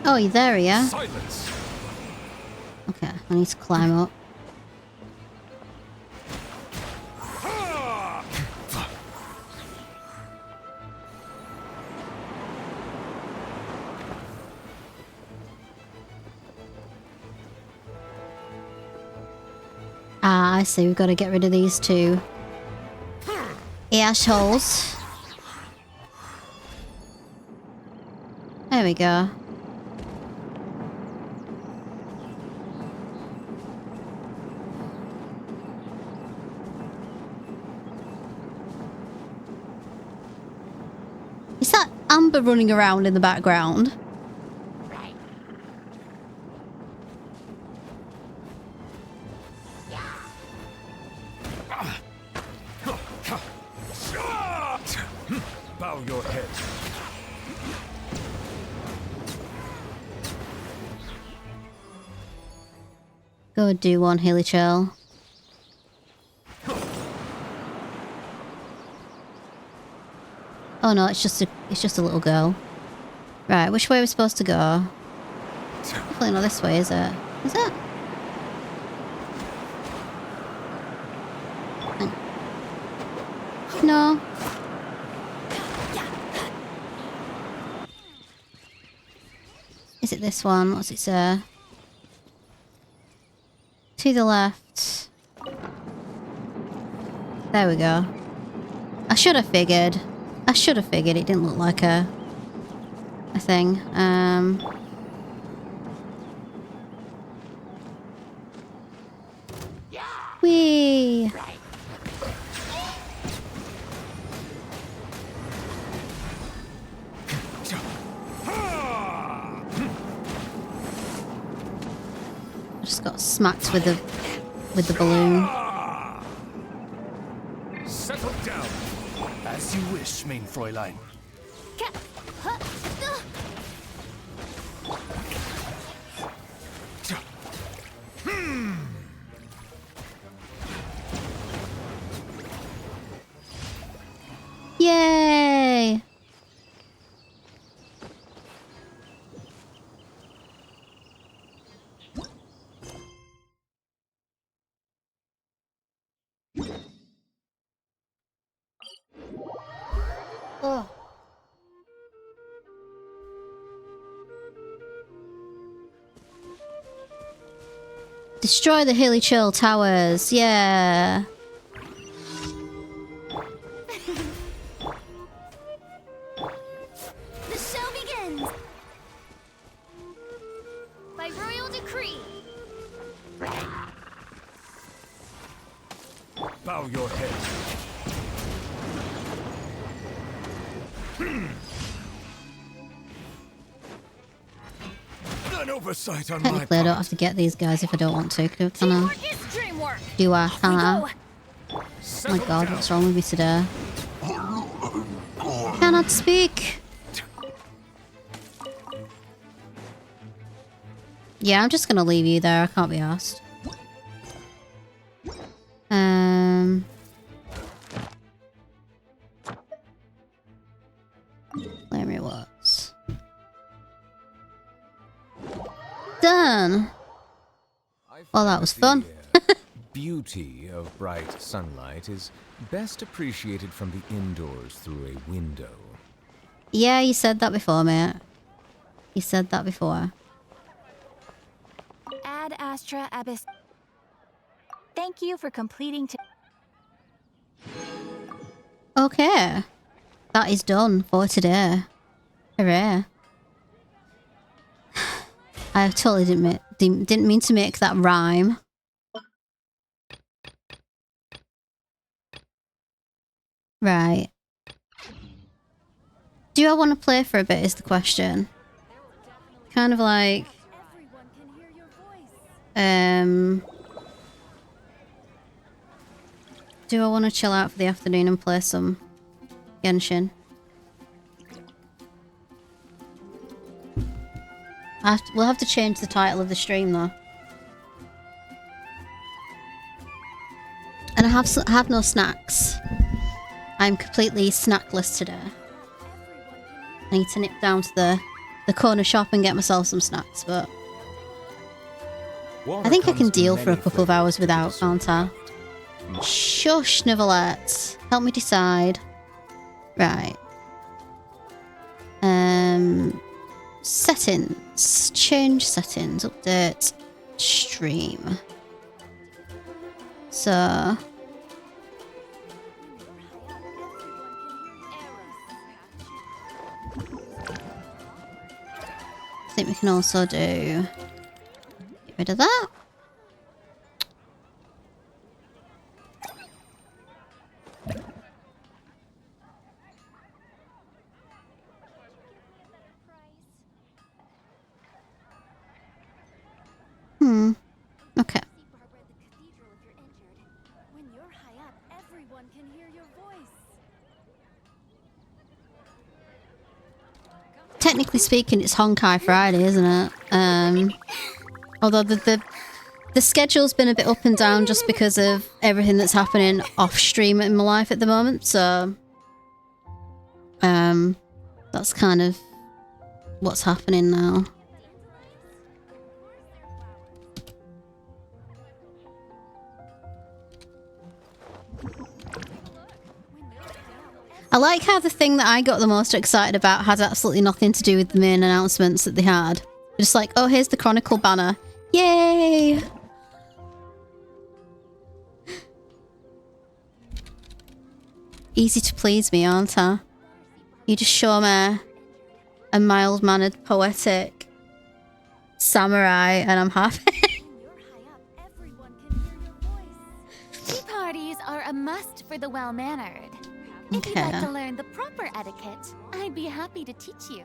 Oh, you're there, yeah? Silence. Okay, I need to climb up. Ah, I see. We've got to get rid of these two assholes. There we go. Is that Amber running around in the background? Bow your head. Go do one, Hilly Chill. Oh no, it's just a little girl. Right, which way are we supposed to go? Definitely not this way, is it? Is it? No. Is it this one? What's it say? To the left. There we go. I should have figured. It didn't look like a thing. Whee! I just got smacked with the balloon. Settle down. As you wish, mein Fräulein. Yay! Oh. Destroy the Hilly Chill towers. Yeah. The show begins! By royal decree. Bow your head. An oversight on my Technically, I don't part. have to get these guys if I don't want to. Can I? Teamwork is dreamwork. Do I? Can I? Go. Oh my god, what's wrong with me today? Cannot speak. Yeah, I'm just gonna leave you there. I can't be asked. Flame rewards. Done. Well, that was fun. Beauty of bright sunlight is best appreciated from the indoors through a window. Yeah, you said that before, mate. You said that before. Ad Astra Abyss. Thank you for completing. Okay. That is done for today. Hooray. I totally didn't mean to make that rhyme. Right. Do I want to play for a bit is the question. Kind of like... do I want to chill out for the afternoon and play some Genshin? We'll have to change the title of the stream though. And I have no snacks. I'm completely snackless today. I need to nip down to the corner shop and get myself some snacks, but I think I can deal for a couple of hours without, can't I? Shush, Neverlet. Help me decide. Right. Settings. Change settings. Update. Stream. So I think we can also do get rid of that. Okay. Technically speaking, it's Honkai Friday, isn't it? Although the schedule's been a bit up and down just because of everything that's happening off stream in my life at the moment. So, that's kind of what's happening now. I like how the thing that I got the most excited about had absolutely nothing to do with the main announcements that they had. Just like, oh, here's the Chronicle banner. Yay! Easy to please me, aren't I? You just show me a mild-mannered, poetic samurai and I'm happy. Tea parties are a must for the well-mannered. If you'd like to learn the proper etiquette, I'd be happy to teach you.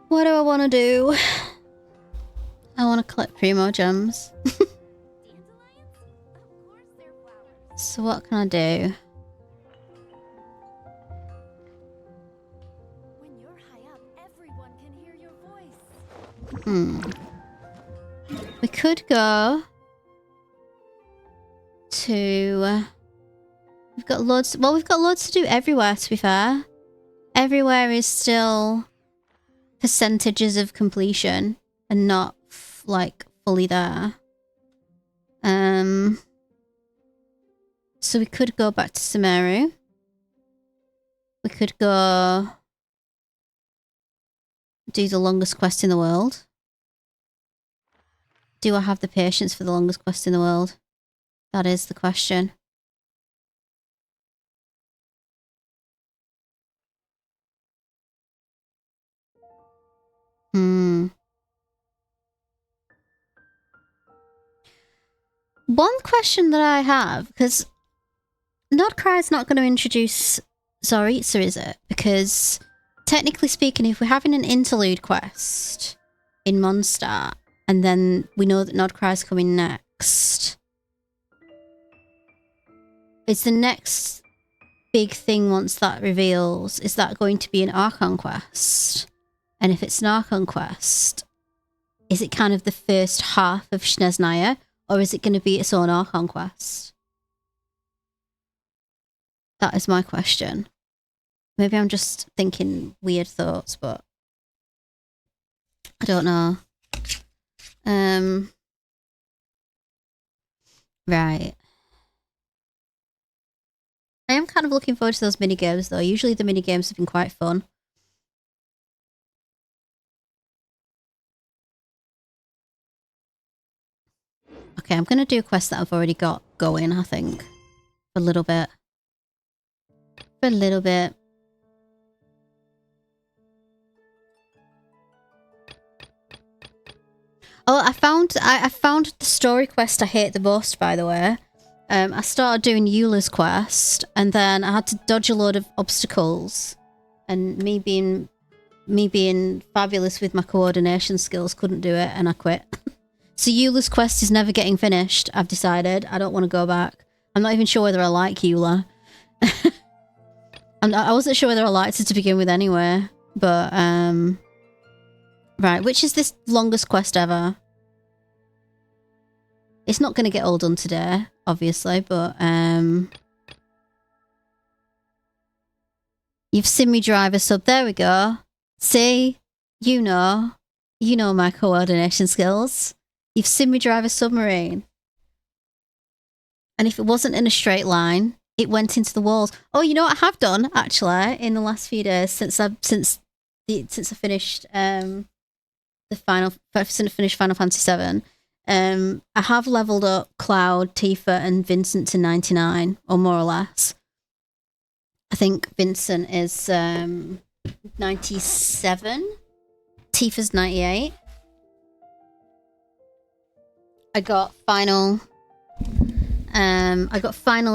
What do I want to do? I want to collect Primo gems. So what can I do? We could go to... We've got loads... Well, we've got loads to do everywhere, to be fair. Everywhere is still percentages of completion and not, like, fully there. So we could go back to Sumeru. We could go... do the longest quest in the world. Do I have the patience for the longest quest in the world? That is the question. One question that I have, because Nodcry's not going to introduce Zoritsa, is it? Because technically speaking, if we're having an interlude quest in Mondstadt, and then we know that Nodcry's coming next, is the next big thing once that reveals, is that going to be an Archon quest? And if it's an Archon quest, is it kind of the first half of Snezhnaya, or is it going to be its own Archon quest? That is my question. Maybe I'm just thinking weird thoughts, but I don't know. Right. I am kind of looking forward to those mini games, though. Usually the mini games have been quite fun. Okay, I'm going to do a quest that I've already got going, I think. For a little bit. For a little bit. Oh, I found the story quest I hate the most, by the way. I started doing Eula's quest, and then I had to dodge a load of obstacles. And me being fabulous with my coordination skills, couldn't do it, and I quit. So Eula's quest is never getting finished, I've decided. I don't want to go back. I'm not even sure whether I like Eula. I wasn't sure whether I liked her to begin with anyway. But, right, which is this longest quest ever? It's not going to get all done today, obviously, but, you've seen me drive a sub. There we go. See? You know my coordination skills. You've seen me drive a submarine. And if it wasn't in a straight line, it went into the walls. Oh, you know what I have done, actually, in the last few days since I finished Final Fantasy VII. I have leveled up Cloud, Tifa, and Vincent to 99, or more or less. I think Vincent is 97. Tifa's 98. I got final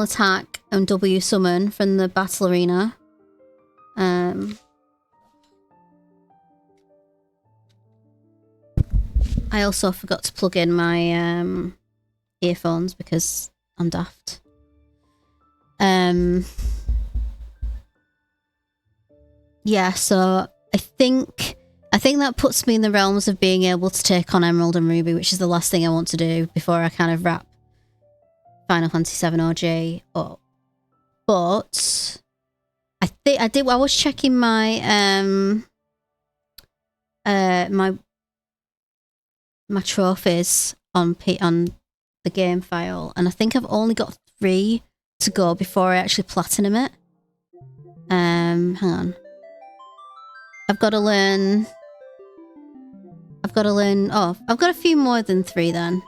attack and W summon from the battle arena. I also forgot to plug in my earphones because I'm daft. Yeah, so I think that puts me in the realms of being able to take on Emerald and Ruby, which is the last thing I want to do before I kind of wrap Final Fantasy VII OG up. But I was checking my my trophies on the game file, and I think I've only got 3 to go before I actually platinum it. Hang on. I've got to learn. Oh, I've got a few more than 3 then.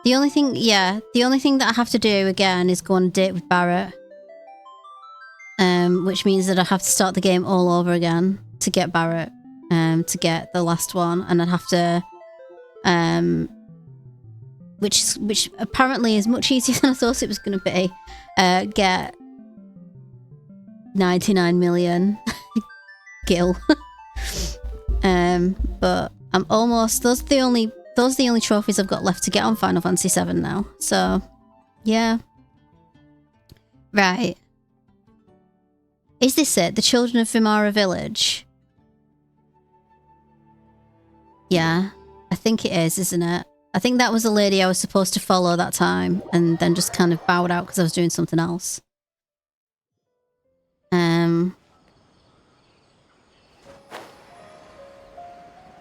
The only thing that I have to do again is go on a date with Barrett. Which means that I have to start the game all over again to get Barrett. To get the last one, and I'd have to, which apparently is much easier than I thought it was going to be. Get 99 million gil. But I'm almost. Those are the only trophies I've got left to get on Final Fantasy VII now. So, yeah. Right. Is this it? The Children of Vimara Village? Yeah, I think it is, isn't it? I think that was the lady I was supposed to follow that time, and then just kind of bowed out because I was doing something else.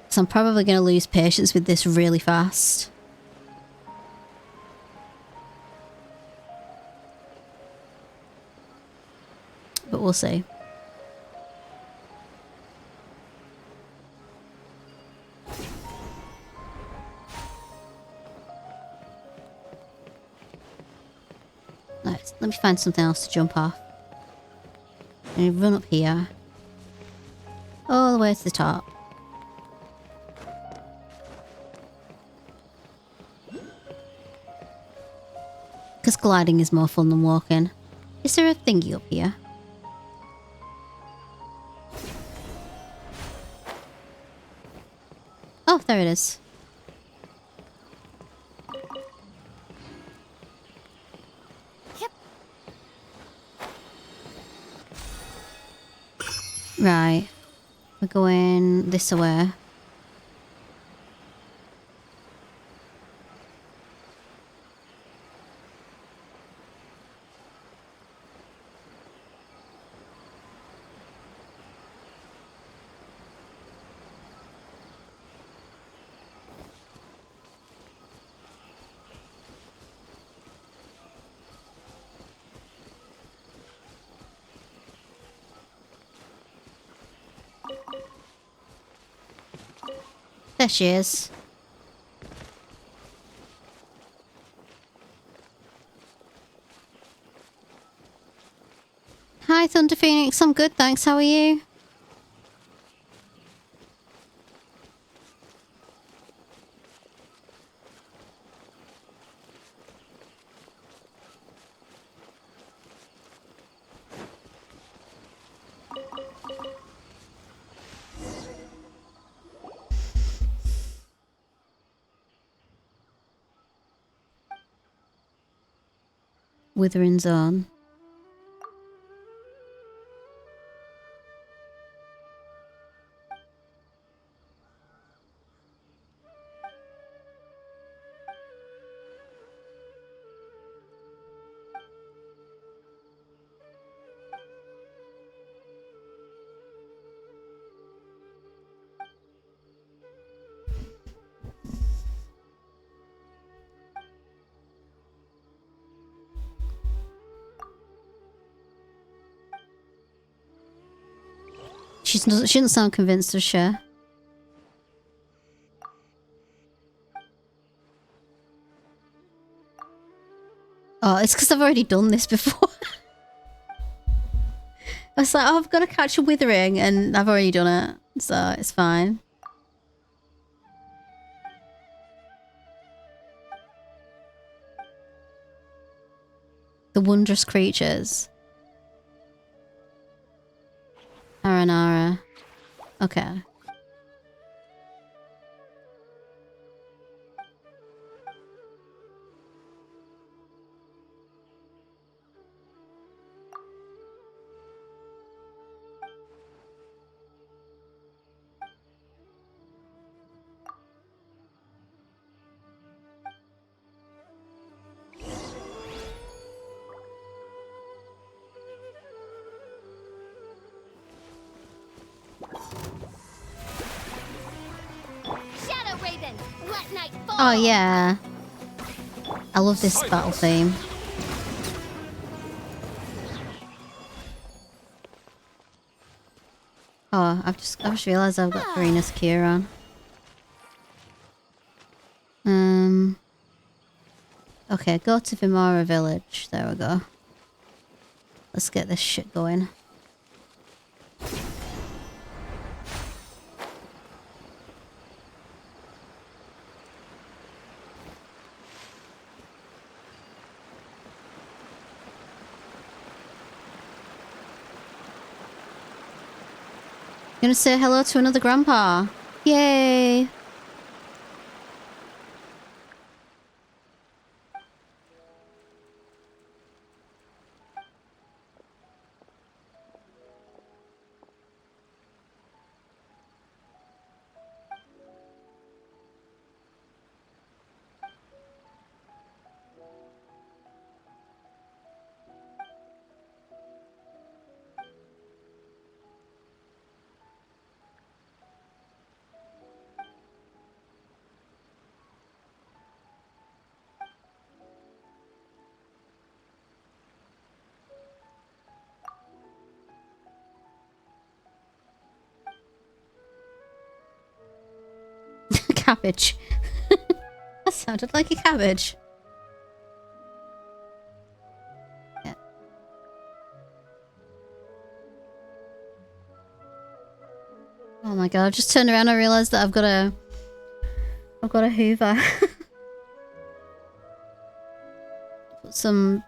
So I'm probably going to lose patience with this really fast. But we'll see. Let me find something else to jump off. And run up here. All the way to the top. Because gliding is more fun than walking. Is there a thingy up here? Oh, there it is. Right. We're going this way. There she is. Hi, Thunder Phoenix. I'm good, thanks. How are you? Withering Zone. She doesn't sound convinced, does she? Oh, it's because I've already done this before. I was like, oh, I've got to catch a withering, and I've already done it, so it's fine. The wondrous creatures. Aranara. Okay. Shadow Raven, let night fall. Oh yeah. I love this battle theme. Oh, I've just realised I've got Karina's cure on. Okay, go to Vimara village. There we go. Let's get this shit going. Gonna say hello to another grandpa. Yay! Cabbage. That sounded like a cabbage. Yeah. Oh my god, I just turned around and realised that I've got a hoover. Put some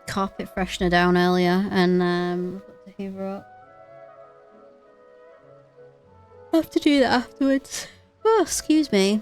carpet freshener down earlier and put the hoover up. I'll have to do that afterwards. Oh, excuse me.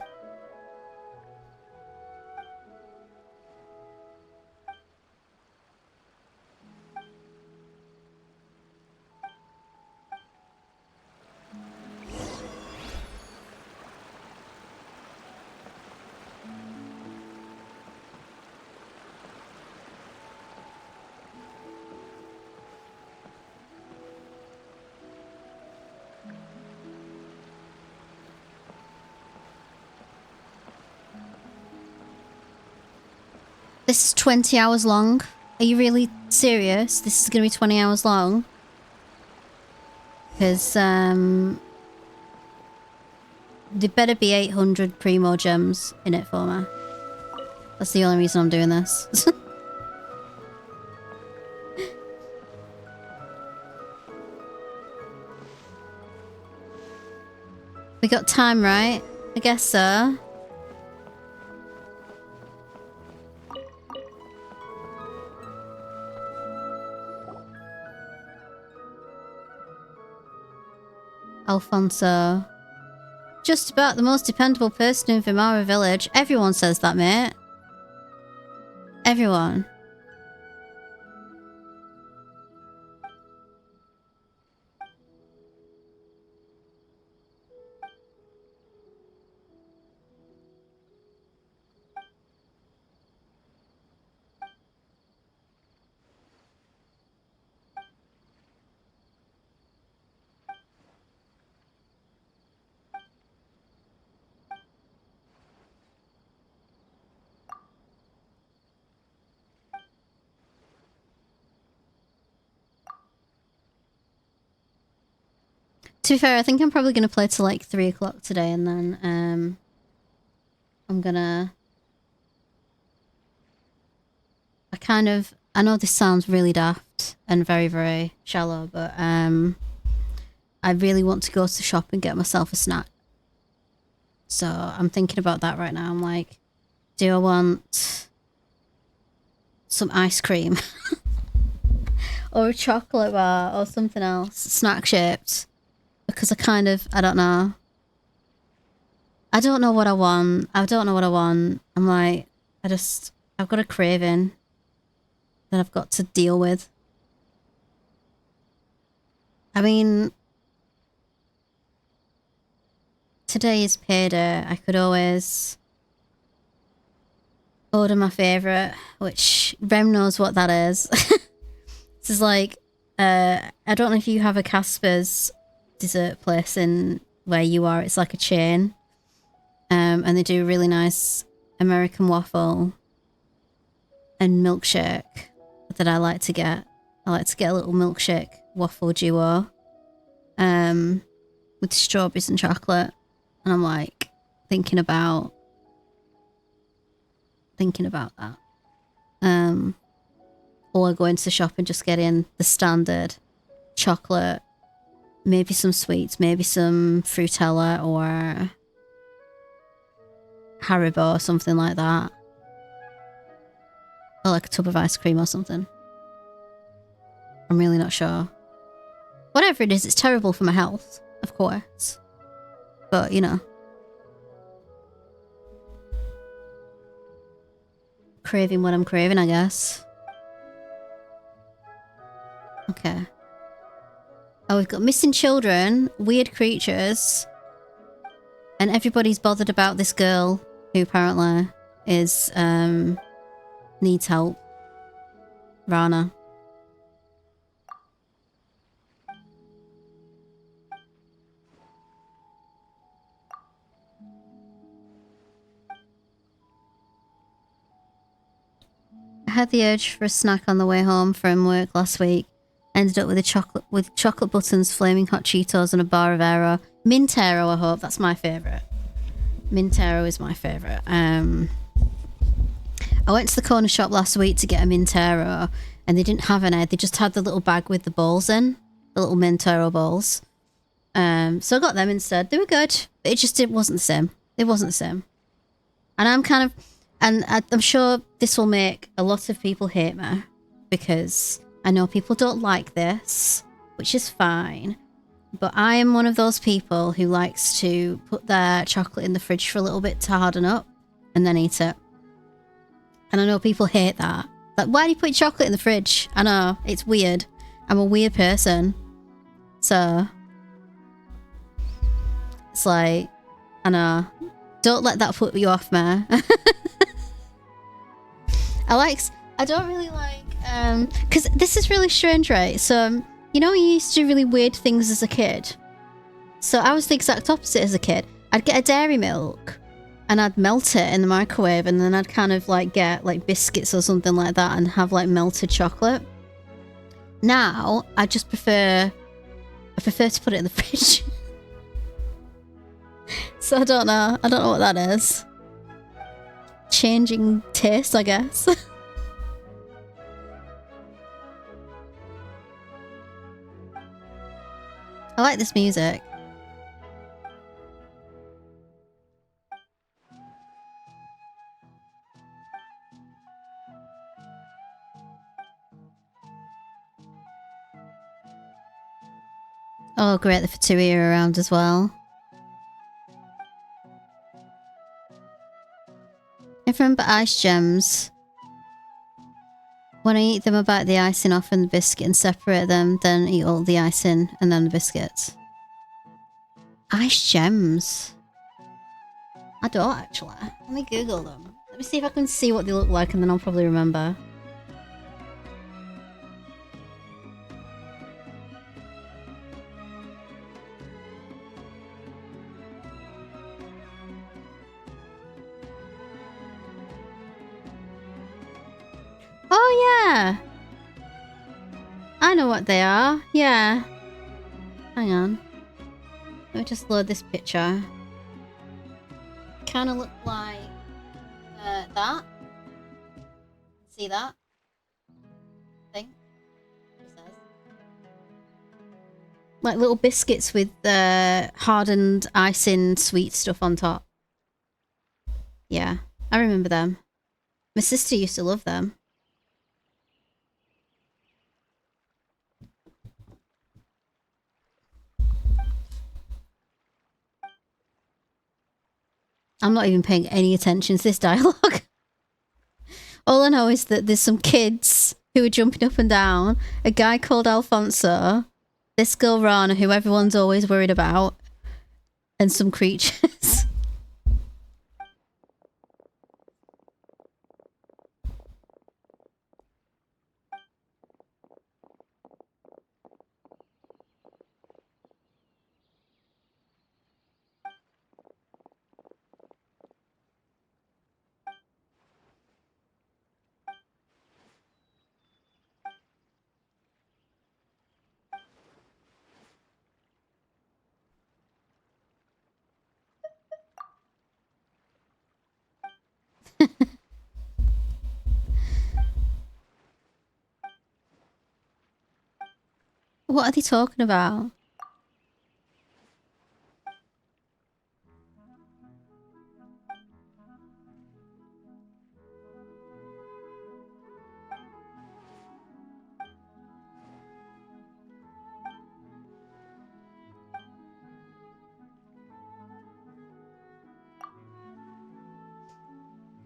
This is 20 hours long. Are you really serious? This is gonna be 20 hours long? Because, there better be 800 Primo gems in it for me. That's the only reason I'm doing this. We got time, right? I guess so. Alfonso. Just about the most dependable person in Vimara village. Everyone says that, mate. Everyone. To be fair, I think I'm probably going to play till like 3 o'clock today and then I'm gonna I know this sounds really daft and very, very shallow, but I really want to go to the shop and get myself a snack. So I'm thinking about that right now. I'm like, do I want some ice cream or a chocolate bar or something else, snack shaped? Because I don't know. I don't know what I want. I'm like, I've got a craving that I've got to deal with. I mean, today is payday. I could always order my favourite, which Rem knows what that is. This is like, I don't know if you have a Casper's dessert place in where you are. It's like a chain. And they do really nice American waffle and milkshake that I like to get. I like to get a little milkshake waffle duo with strawberries and chocolate. And I'm like thinking about that. Or going to the shop and just getting the standard chocolate, maybe some sweets, maybe some Fruitella or Haribo or something like that. Or like a tub of ice cream or something. I'm really not sure. Whatever it is, it's terrible for my health, of course. But, you know. Craving what I'm craving, I guess. Okay. Oh, we've got missing children, weird creatures, and everybody's bothered about this girl who apparently is, needs help. Rana. I had the urge for a snack on the way home from work last week. Ended up with chocolate buttons, flaming hot Cheetos, and a bar of Aero. Mintero, I hope. That's my favourite. Mintero is my favourite. I went to the corner shop last week to get a Mintero, and they didn't have any. They just had the little bag with the balls in, the little Mintero balls. So I got them instead. They were good. It wasn't the same. It wasn't the same. And I'm sure this will make a lot of people hate me, because I know people don't like this, which is fine. But I am one of those people who likes to put their chocolate in the fridge for a little bit to harden up and then eat it. And I know people hate that. Like, why do you put chocolate in the fridge? I know, it's weird. I'm a weird person. So, it's like, I know. Don't let that put you off, man. I don't really like, because this is really strange, right? So, you know, you used to do really weird things as a kid. So I was the exact opposite as a kid. I'd get a dairy milk and I'd melt it in the microwave, and then I'd kind of like get like biscuits or something like that and have like melted chocolate. Now, I prefer to put it in the fridge. So I don't know what that is. Changing taste, I guess. I like this music. Oh, great, the Fatui are around as well. I remember ice gems. When I eat them, I bite the icing off and the biscuit and separate them, then eat all the icing and then the biscuits. Ice gems. I don't actually. Let me Google them. Let me see if I can see what they look like, and then I'll probably remember. Oh yeah! I know what they are. Yeah. Hang on. Let me just load this picture. Kind of look like that. See that? Like little biscuits with hardened icing sweet stuff on top. Yeah, I remember them. My sister used to love them. I'm not even paying any attention to this dialogue. All I know is that there's some kids who are jumping up and down, a guy called Alfonso, this girl Rana, who everyone's always worried about, and some creatures. What are they talking about?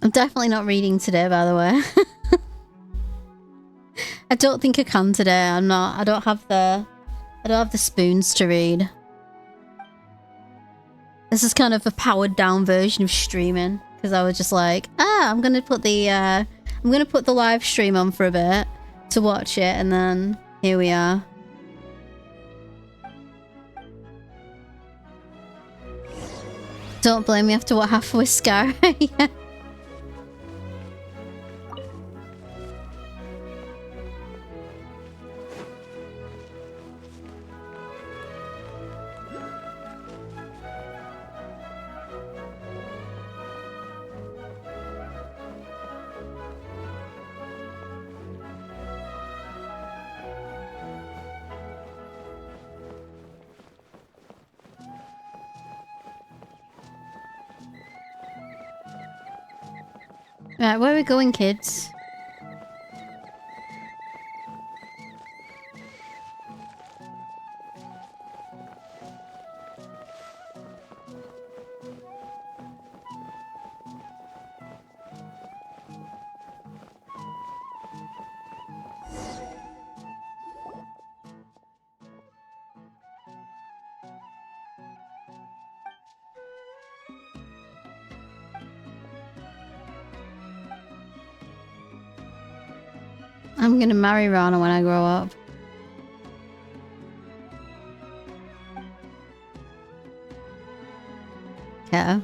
I'm definitely not reading today, by the way. I don't think I can today. I'm not. I don't have the spoons to read. This is kind of a powered down version of streaming because I was just like, I'm gonna put the live stream on for a bit to watch it, and then here we are. Don't blame me after what happened with Sky. Yeah. Right, where are we going, kids? I'm gonna marry Rana when I grow up. Yeah.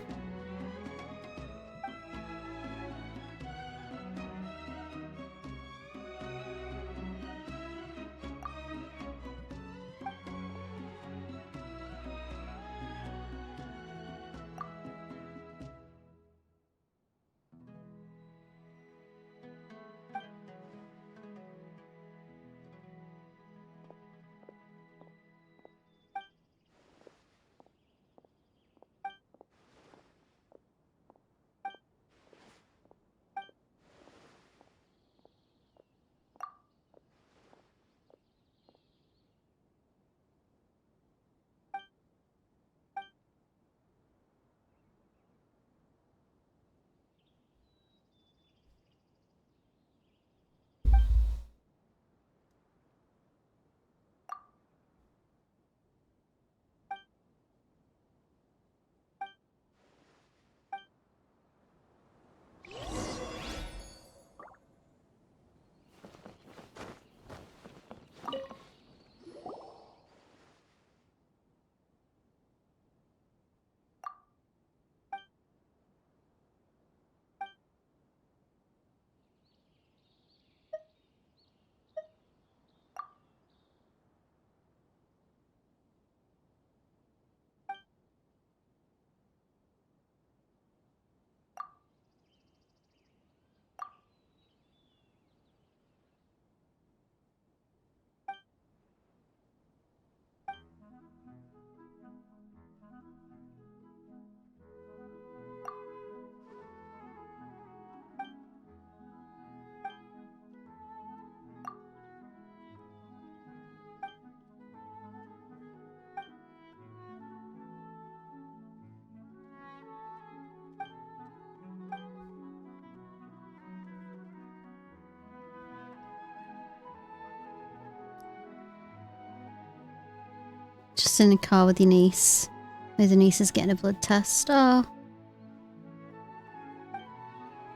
Just in the car with your niece. Maybe the niece is getting a blood test. Oh.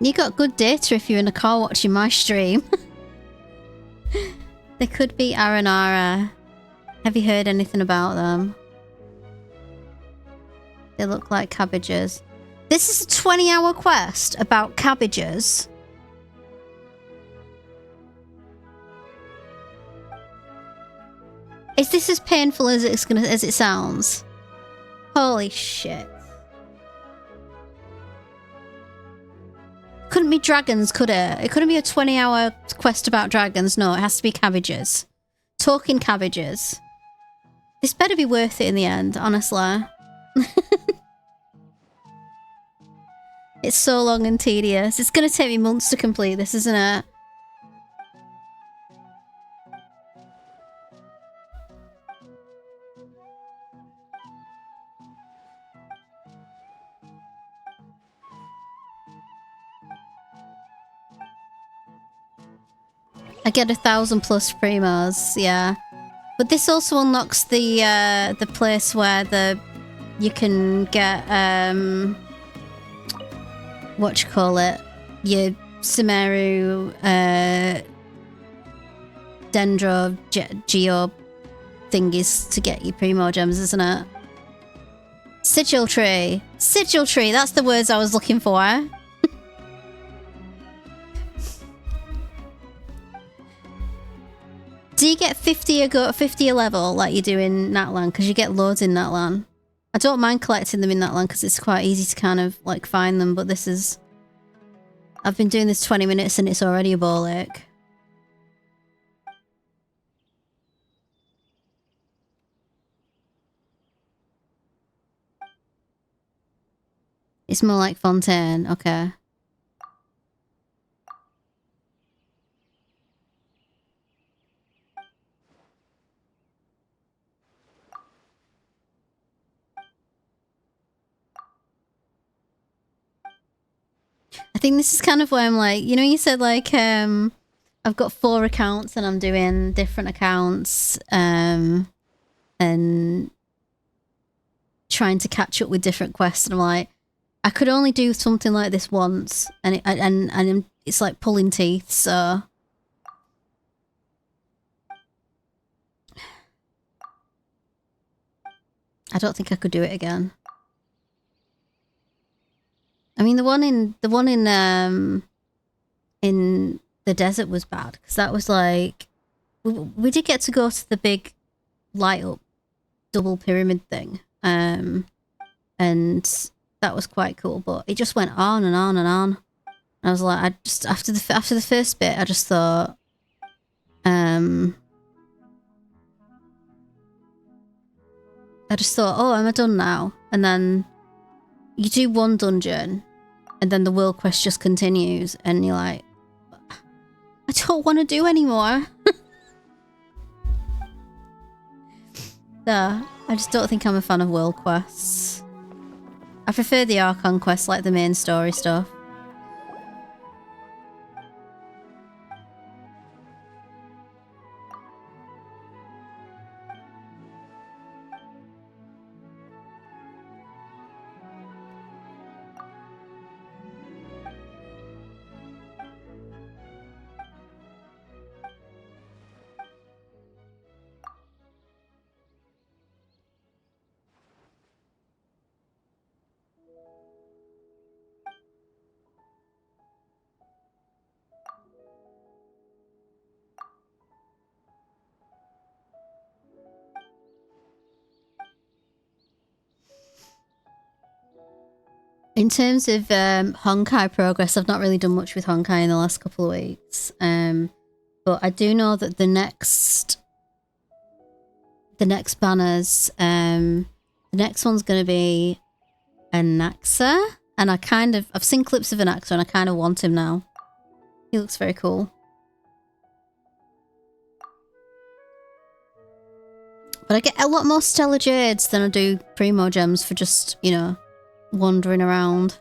You got good data if you're in a car watching my stream. They could be Aranara. Have you heard anything about them? They look like cabbages. This is a 20-hour quest about cabbages. Is this as painful as it sounds? Holy shit. Couldn't be dragons, could it? It couldn't be a 20-hour quest about dragons. No, it has to be cabbages. Talking cabbages. This better be worth it in the end, honestly. It's so long and tedious. It's gonna take me months to complete this, isn't it? I get 1,000+ primos, yeah. But this also unlocks the place where you can get what you call it, your Sumeru Dendro Geo thingies to get your primo gems, isn't it? Sigil tree. Sigil tree, that's the words I was looking for. Do you get 50 a level like you do in Natlan? Because you get loads in Natlan. I don't mind collecting them in Natlan because it's quite easy to kind of like find them, but this is... I've been doing this 20 minutes and it's already a ball ache. It's more like Fontaine, okay. I think this is kind of where I'm like, you know, you said like, I've got 4 accounts and I'm doing different accounts, and trying to catch up with different quests, and I'm like, I could only do something like this once, and it's like pulling teeth, so... I don't think I could do it again. I mean, the one in the desert was bad because that was like we did get to go to the big light up double pyramid thing, and that was quite cool. But it just went on and on and on. I was like, I just after the first bit, I just thought, oh, am I done now? And then you do one dungeon, and then the world quest just continues, and you're like, I don't want to do anymore. I just don't think I'm a fan of world quests. I prefer the Archon quests, like the main story stuff. In terms of Honkai progress, I've not really done much with Honkai in the last couple of weeks. But I do know that the next banners, the next one's going to be Anaxa. And I've seen clips of Anaxa and I kind of want him now. He looks very cool. But I get a lot more Stellar Jades than I do Primo Gems for just, you know, wandering around.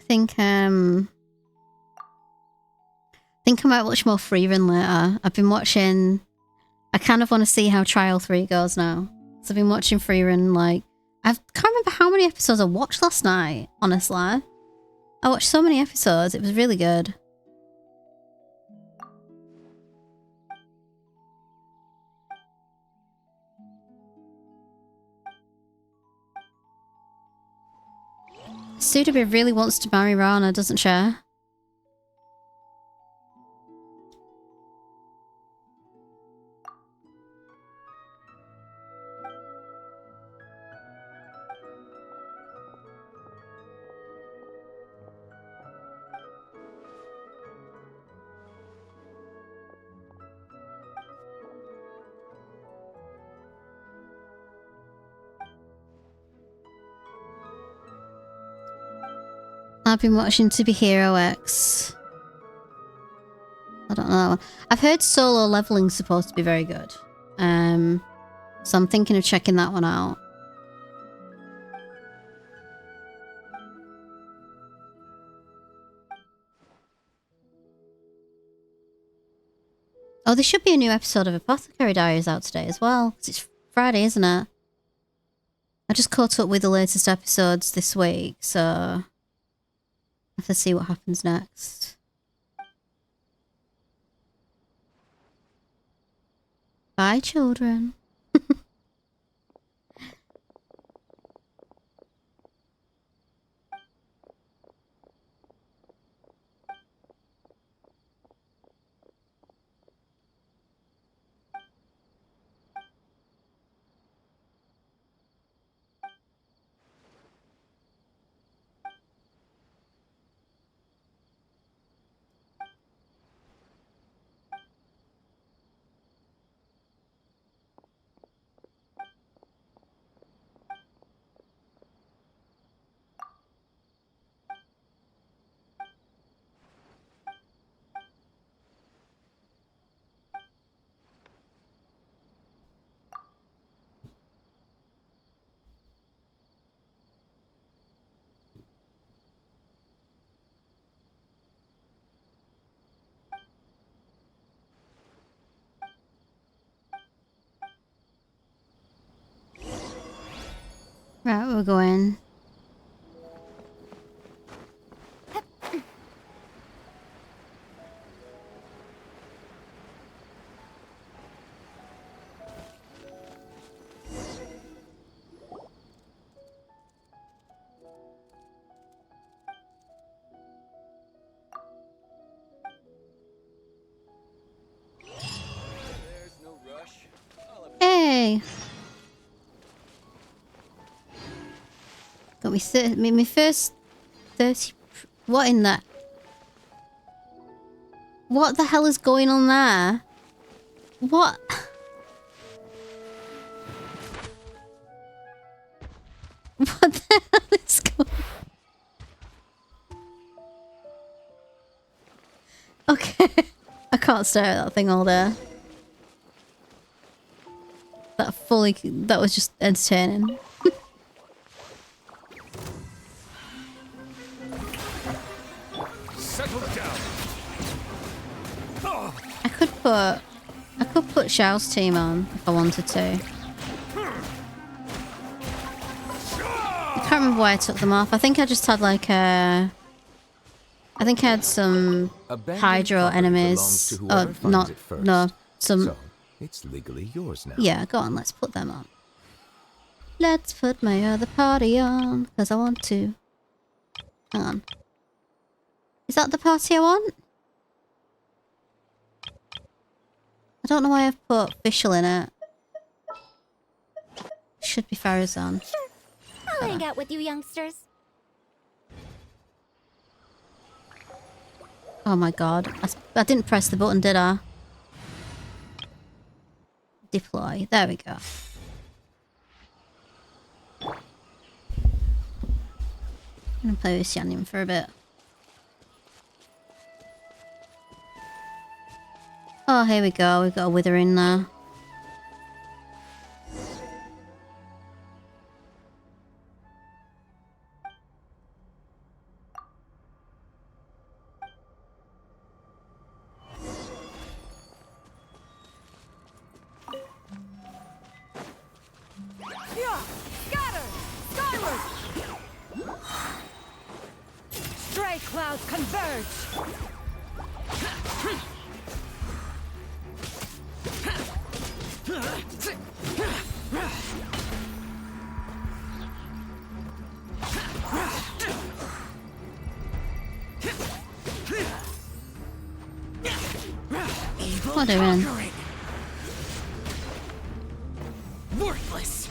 think I might watch more Freerun later. I've been watching. I kind of want to see how Trial 3 goes now. So I've been watching Freerun, like, I can't remember how many episodes I watched last night, honestly. I watched so many episodes, it was really good. Sudabe really wants to marry Rana, doesn't she? I've been watching To Be Hero X. I don't know that one. I've heard Solo Leveling's supposed to be very good. So I'm thinking of checking that one out. Oh, there should be a new episode of Apothecary Diaries out today as well. 'Cause it's Friday, isn't it? I just caught up with the latest episodes this week, so I have to see what happens next. Bye, children. Right, we're going. Hey! Got me first 30... What in that? What the hell is going on there? What? What the hell is going on? Okay. I can't stare at that thing all day. That was just entertaining. Settle down. I could put Xiao's team on if I wanted to. I can't remember why I took them off. I think I just had like a... I think I had some Hydro enemies. Oh, not... No, some... So, it's legally yours now. Yeah, go on, let's put them on. Let's put my other party on, because I want to. Hang on. Is that the party I want? I don't know why I've put official in it. Should be Farazan. Sure, I'll hang out with you youngsters. Oh my god. I didn't press the button, did I? Deploy. There we go. I'm gonna play with Shannon for a bit. Oh, here we go. We've got a Wither in there. Skyward! Stray clouds converge! What are we doing? Worthless.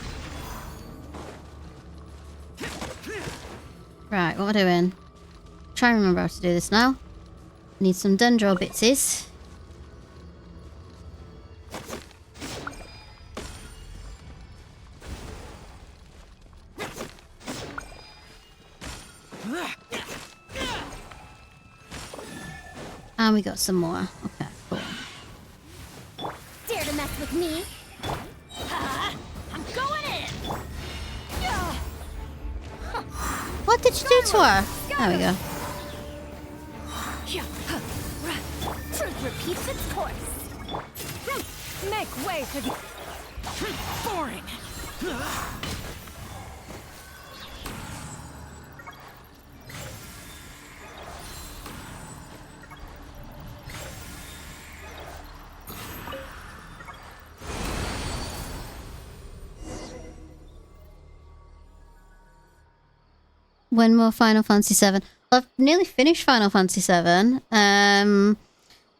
Right, what am I doing? Try and remember how to do this now. Need some dendro bitses. And we got some more. Okay, cool. Dare to mess with me? I'm going in! What did you do to her? There we go. Truth repeats its course. Make way for the... Boring. When more Final Fantasy 7? I've nearly finished Final Fantasy 7.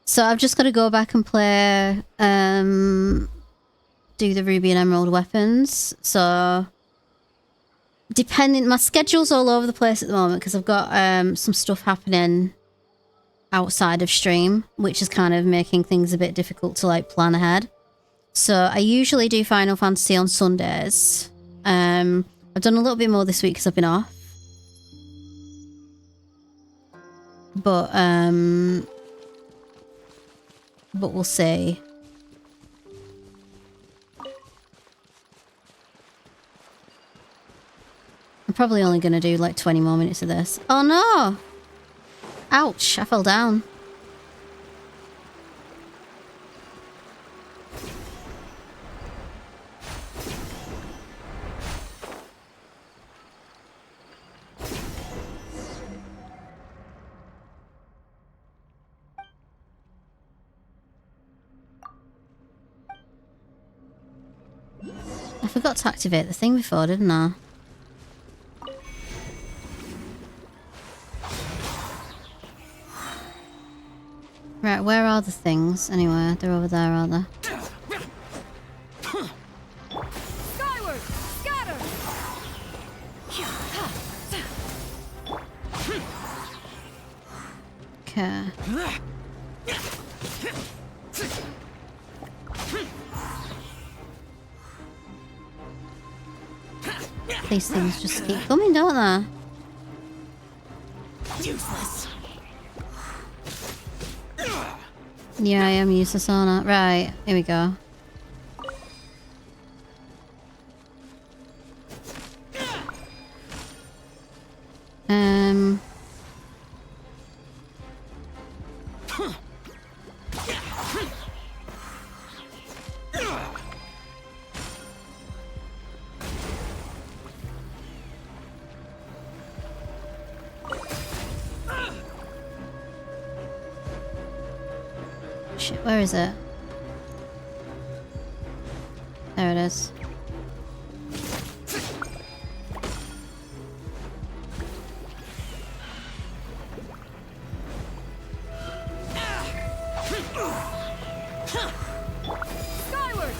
So I've just got to go back and play, do the Ruby and Emerald weapons. So, depending, my schedule's all over the place at the moment because I've got some stuff happening outside of stream, which is kind of making things a bit difficult to like plan ahead. So I usually do Final Fantasy on Sundays. I've done a little bit more this week because I've been off. But we'll see. I'm probably only going to do like 20 more minutes of this. Oh no! Ouch, I fell down. I forgot to activate the thing before, didn't I? Right, where are the things? Anyway, they're over there, are they? Skyward! Scatter! Okay. These things just keep coming, don't they? Useless. Yeah, I am useless, aren't I? Right, here we go. Shit, where is it? There it is. Skyward!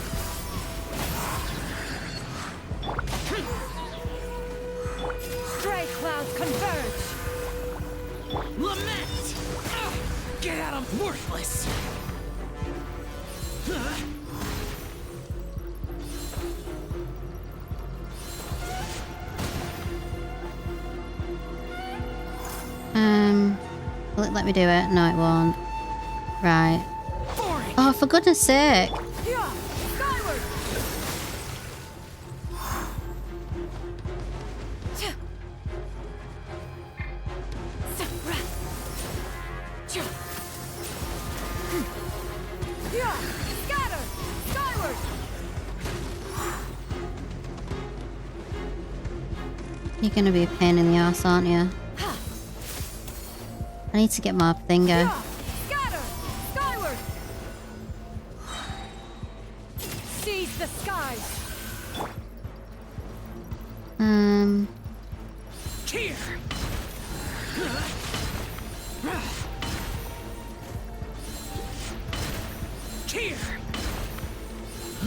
Stray clouds converge! Lament! Get out of worthless! Will it let me do it? No, it won't. Right. Oh, for goodness sake. Skyward! Scatter! Skyward! You're gonna be a pain in the ass, aren't you? I need to get my thingo. Scatter! Skyward! Seize the skies! Here. Here.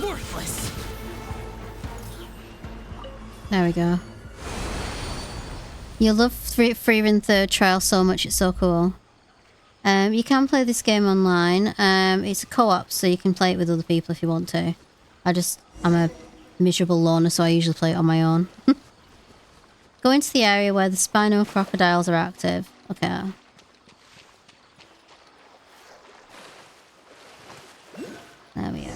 Worthless. There we go. You love free and third trial so much, it's so cool. You can play this game online. It's a co-op, so you can play it with other people if you want to. I'm a miserable loner, so I usually play it on my own. Go into the area where the spino crocodiles are active. Okay. There we go.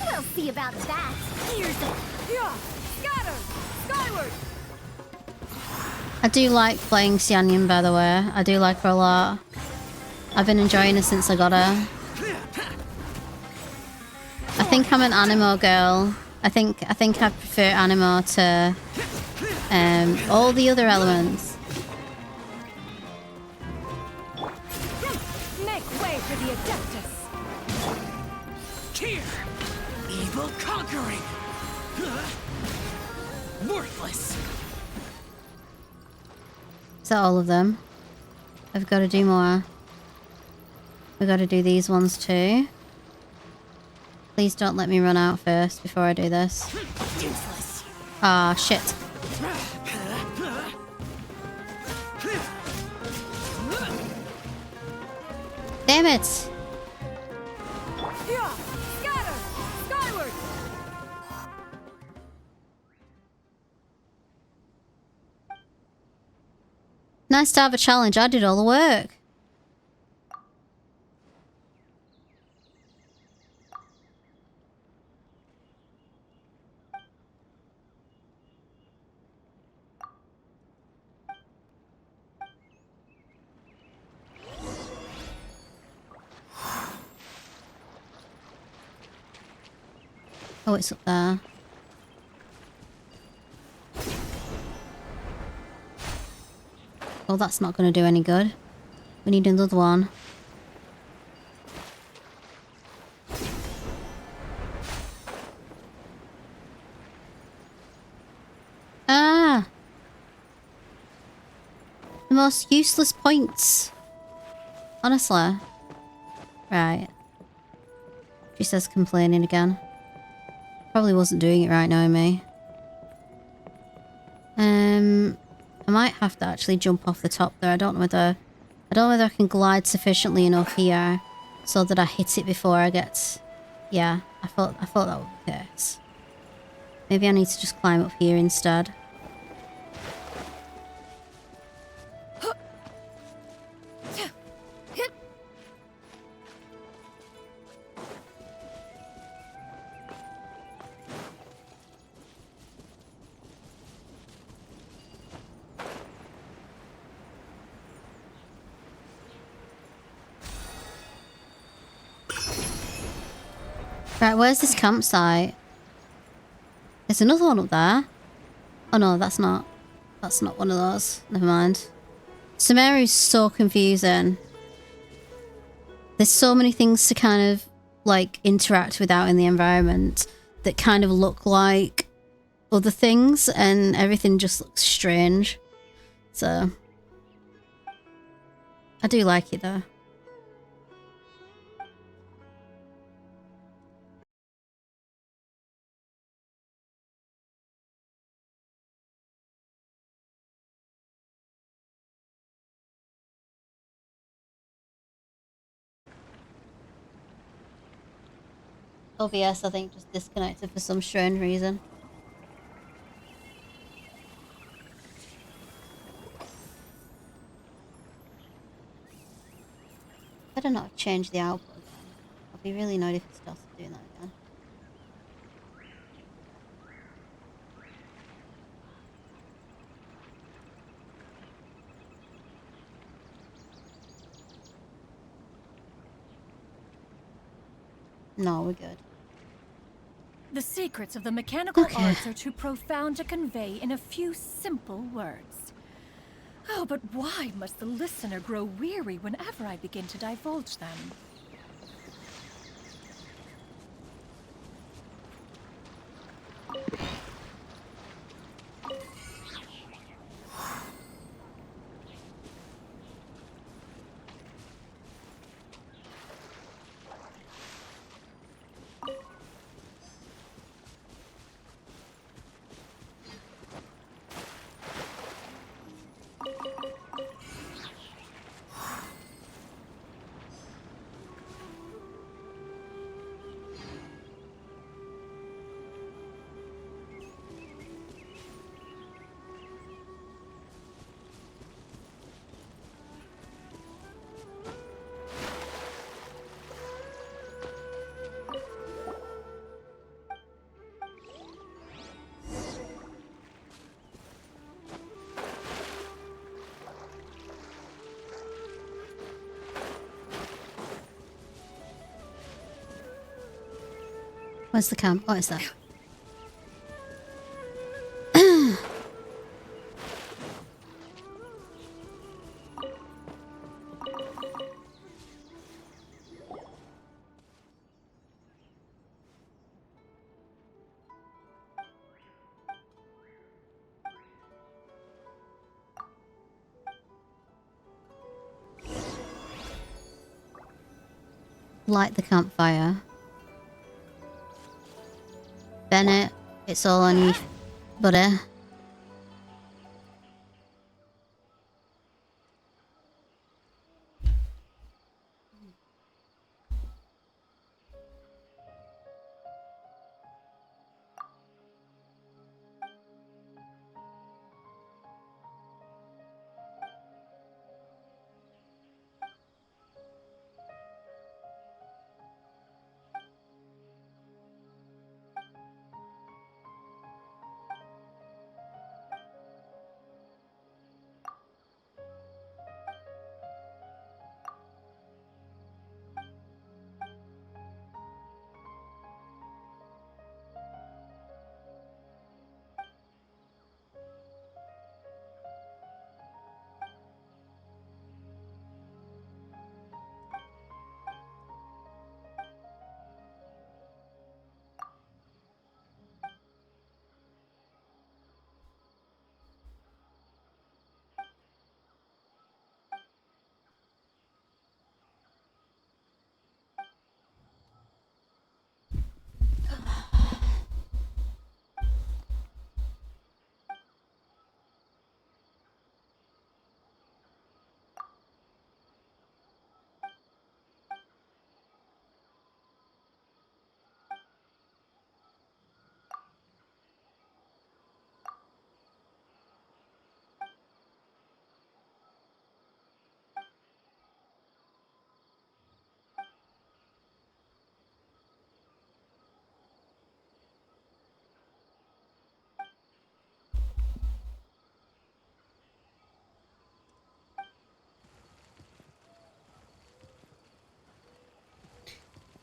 We'll see about that. Here's the... Scatter! Skyward! I do like playing Xianyan, by the way. I do like her a lot. I've been enjoying her since I got her. I think I'm an Animo girl. I think I prefer Animo to all the other elements. Make way for the Adeptus! Here. Evil conquering. Worthless. Is that all of them? I've got to do more. We've got to do these ones too. Please don't let me run out first before I do this. Useless. Ah, shit. Damn it! Scatter! Skyward! Nice to have a challenge. I did all the work. Oh, it's up there. Well, that's not going to do any good. We need another one. Ah! The most useless points. Honestly. Right. She says complaining again. Probably wasn't doing it right, knowing me. I might have to actually jump off the top there. I don't know whether I can glide sufficiently enough here so that I hit it before I get. Yeah, I thought that would be the case. Maybe I need to just climb up here instead. Right, where's this campsite? There's another one up there. Oh no, that's not one of those. Never mind. Sumeru's so confusing. There's so many things to kind of like interact with out in the environment that kind of look like other things, and everything just looks strange. So I do like it though. OBS, I think, just disconnected for some strange reason. Better not have changed the output again. I'll be really annoyed if it starts doing that again. No, we're good. The secrets of the mechanical arts are too profound to convey in a few simple words. Oh, but why must the listener grow weary whenever I begin to divulge them? Where's the camp? What is that? Light the campfire. Bennett, it's all on you, buddy.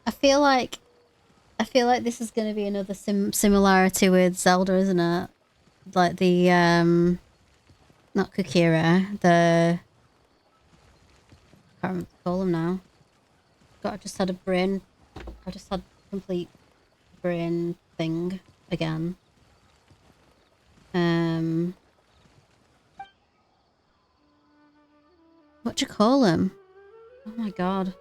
I feel like this is going to be another similarity with Zelda, isn't it? Like the not Kukira, the I can't remember what to call them now. God, I just had complete brain thing again. What do you call them? Oh my god.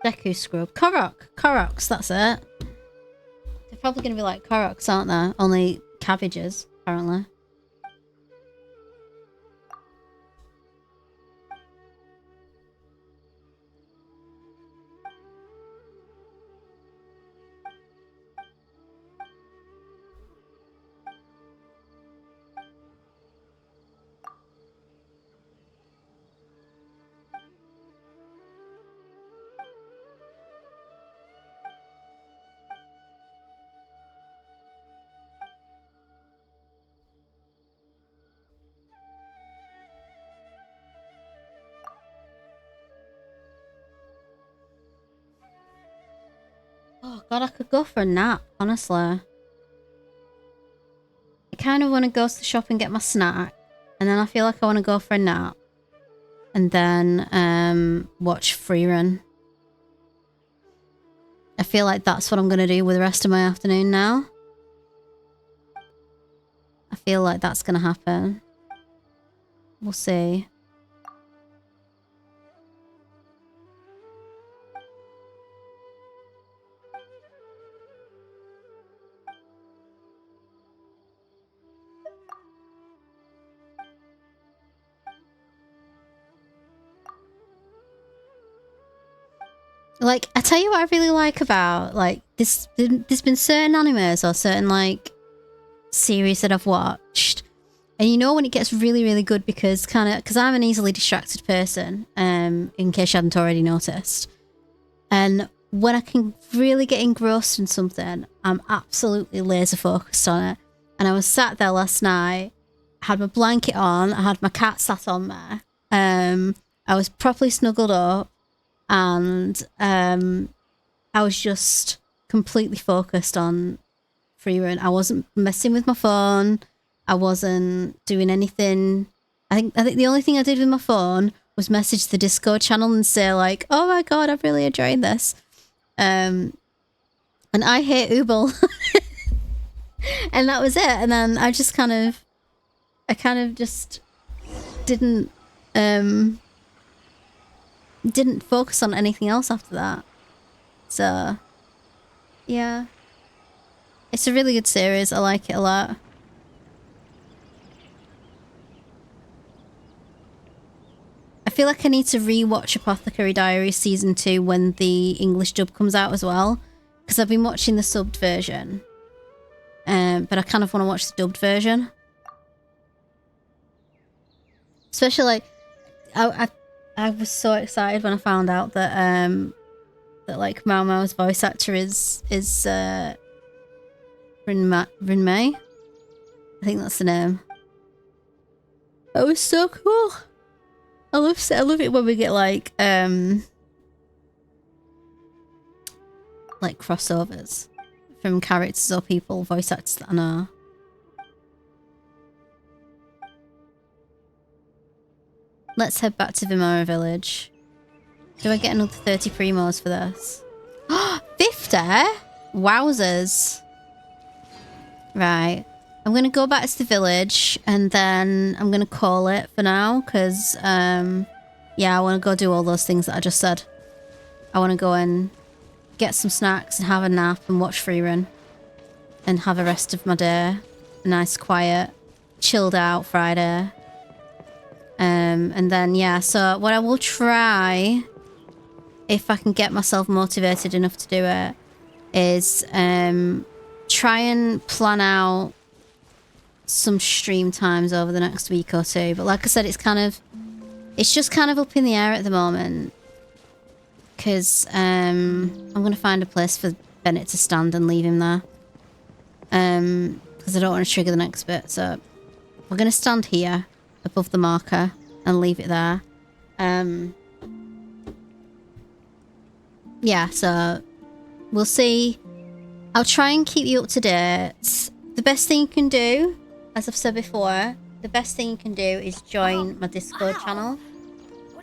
Deku scrub. Koroks, that's it. They're probably going to be like Koroks, aren't they? Only cabbages, apparently. God, I could go for a nap, honestly. I kind of want to go to the shop and get my snack. And then I feel like I want to go for a nap. And then watch Freerun. I feel like that's what I'm going to do with the rest of my afternoon now. I feel like that's going to happen. We'll see. Like, I tell you what I really like about, like, there's been certain animes or certain, like, series that I've watched. And you know when it gets really, really good because I'm an easily distracted person, in case you hadn't already noticed. And when I can really get engrossed in something, I'm absolutely laser focused on it. And I was sat there last night, had my blanket on, I had my cat sat on there. I was properly snuggled up. And I was just completely focused on Freerun. I wasn't messing with my phone. I wasn't doing anything. I think the only thing I did with my phone was message the Discord channel and say like, "Oh my god, I've really enjoyed this." And I hate Ubel. And that was it. And then I kind of just didn't focus on anything else after that. So, yeah. It's a really good series. I like it a lot. I feel like I need to rewatch Apothecary Diaries Season 2 when the English dub comes out as well. Because I've been watching the subbed version. But I kind of want to watch the dubbed version. Especially like... I was so excited when I found out that that like Mao Mao's voice actor is Rin-mei. I think that's the name. That was so cool. I love it when we get like crossovers from characters or people, voice actors that I know. Let's head back to Vimora Village. Do I get another 30 primos for this? 50? Wowzers. Right. I'm going to go back to the village and then I'm going to call it for now because, yeah, I want to go do all those things that I just said. I want to go and get some snacks and have a nap and watch Freerun and have a rest of my day. A nice, quiet, chilled out Friday. And then, yeah, so what I will try, if I can get myself motivated enough to do it, is try and plan out some stream times over the next week or two. But like I said, it's just kind of up in the air at the moment. Because I'm going to find a place for Bennett to stand and leave him there. Because I don't want to trigger the next bit. So we're going to stand here above the marker and leave it there. Yeah, so we'll see. I'll try and keep you up to date. The best thing you can do, as I've said before, the best thing you can do is join my Discord channel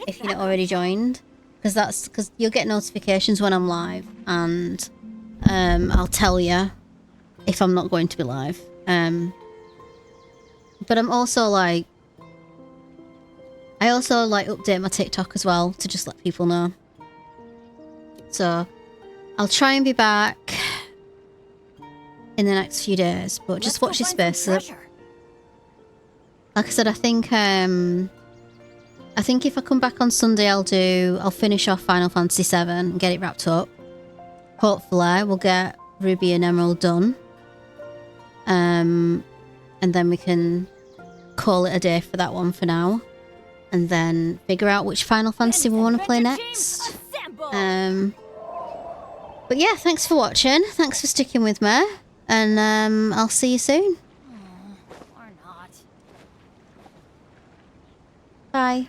if you're not already joined, because you'll get notifications when I'm live, and I'll tell you if I'm not going to be live. But I'm also like, I also like update my TikTok as well to just let people know. So I'll try and be back in the next few days, but just watch your space. So, like I said, I think if I come back on Sunday, I'll finish off Final Fantasy VII and get it wrapped up. Hopefully, we'll get Ruby and Emerald done. And then we can call it a day for that one for now. And then figure out which Final Fantasy we want to play next. But yeah, thanks for watching. Thanks for sticking with me. And I'll see you soon. Or not. Bye.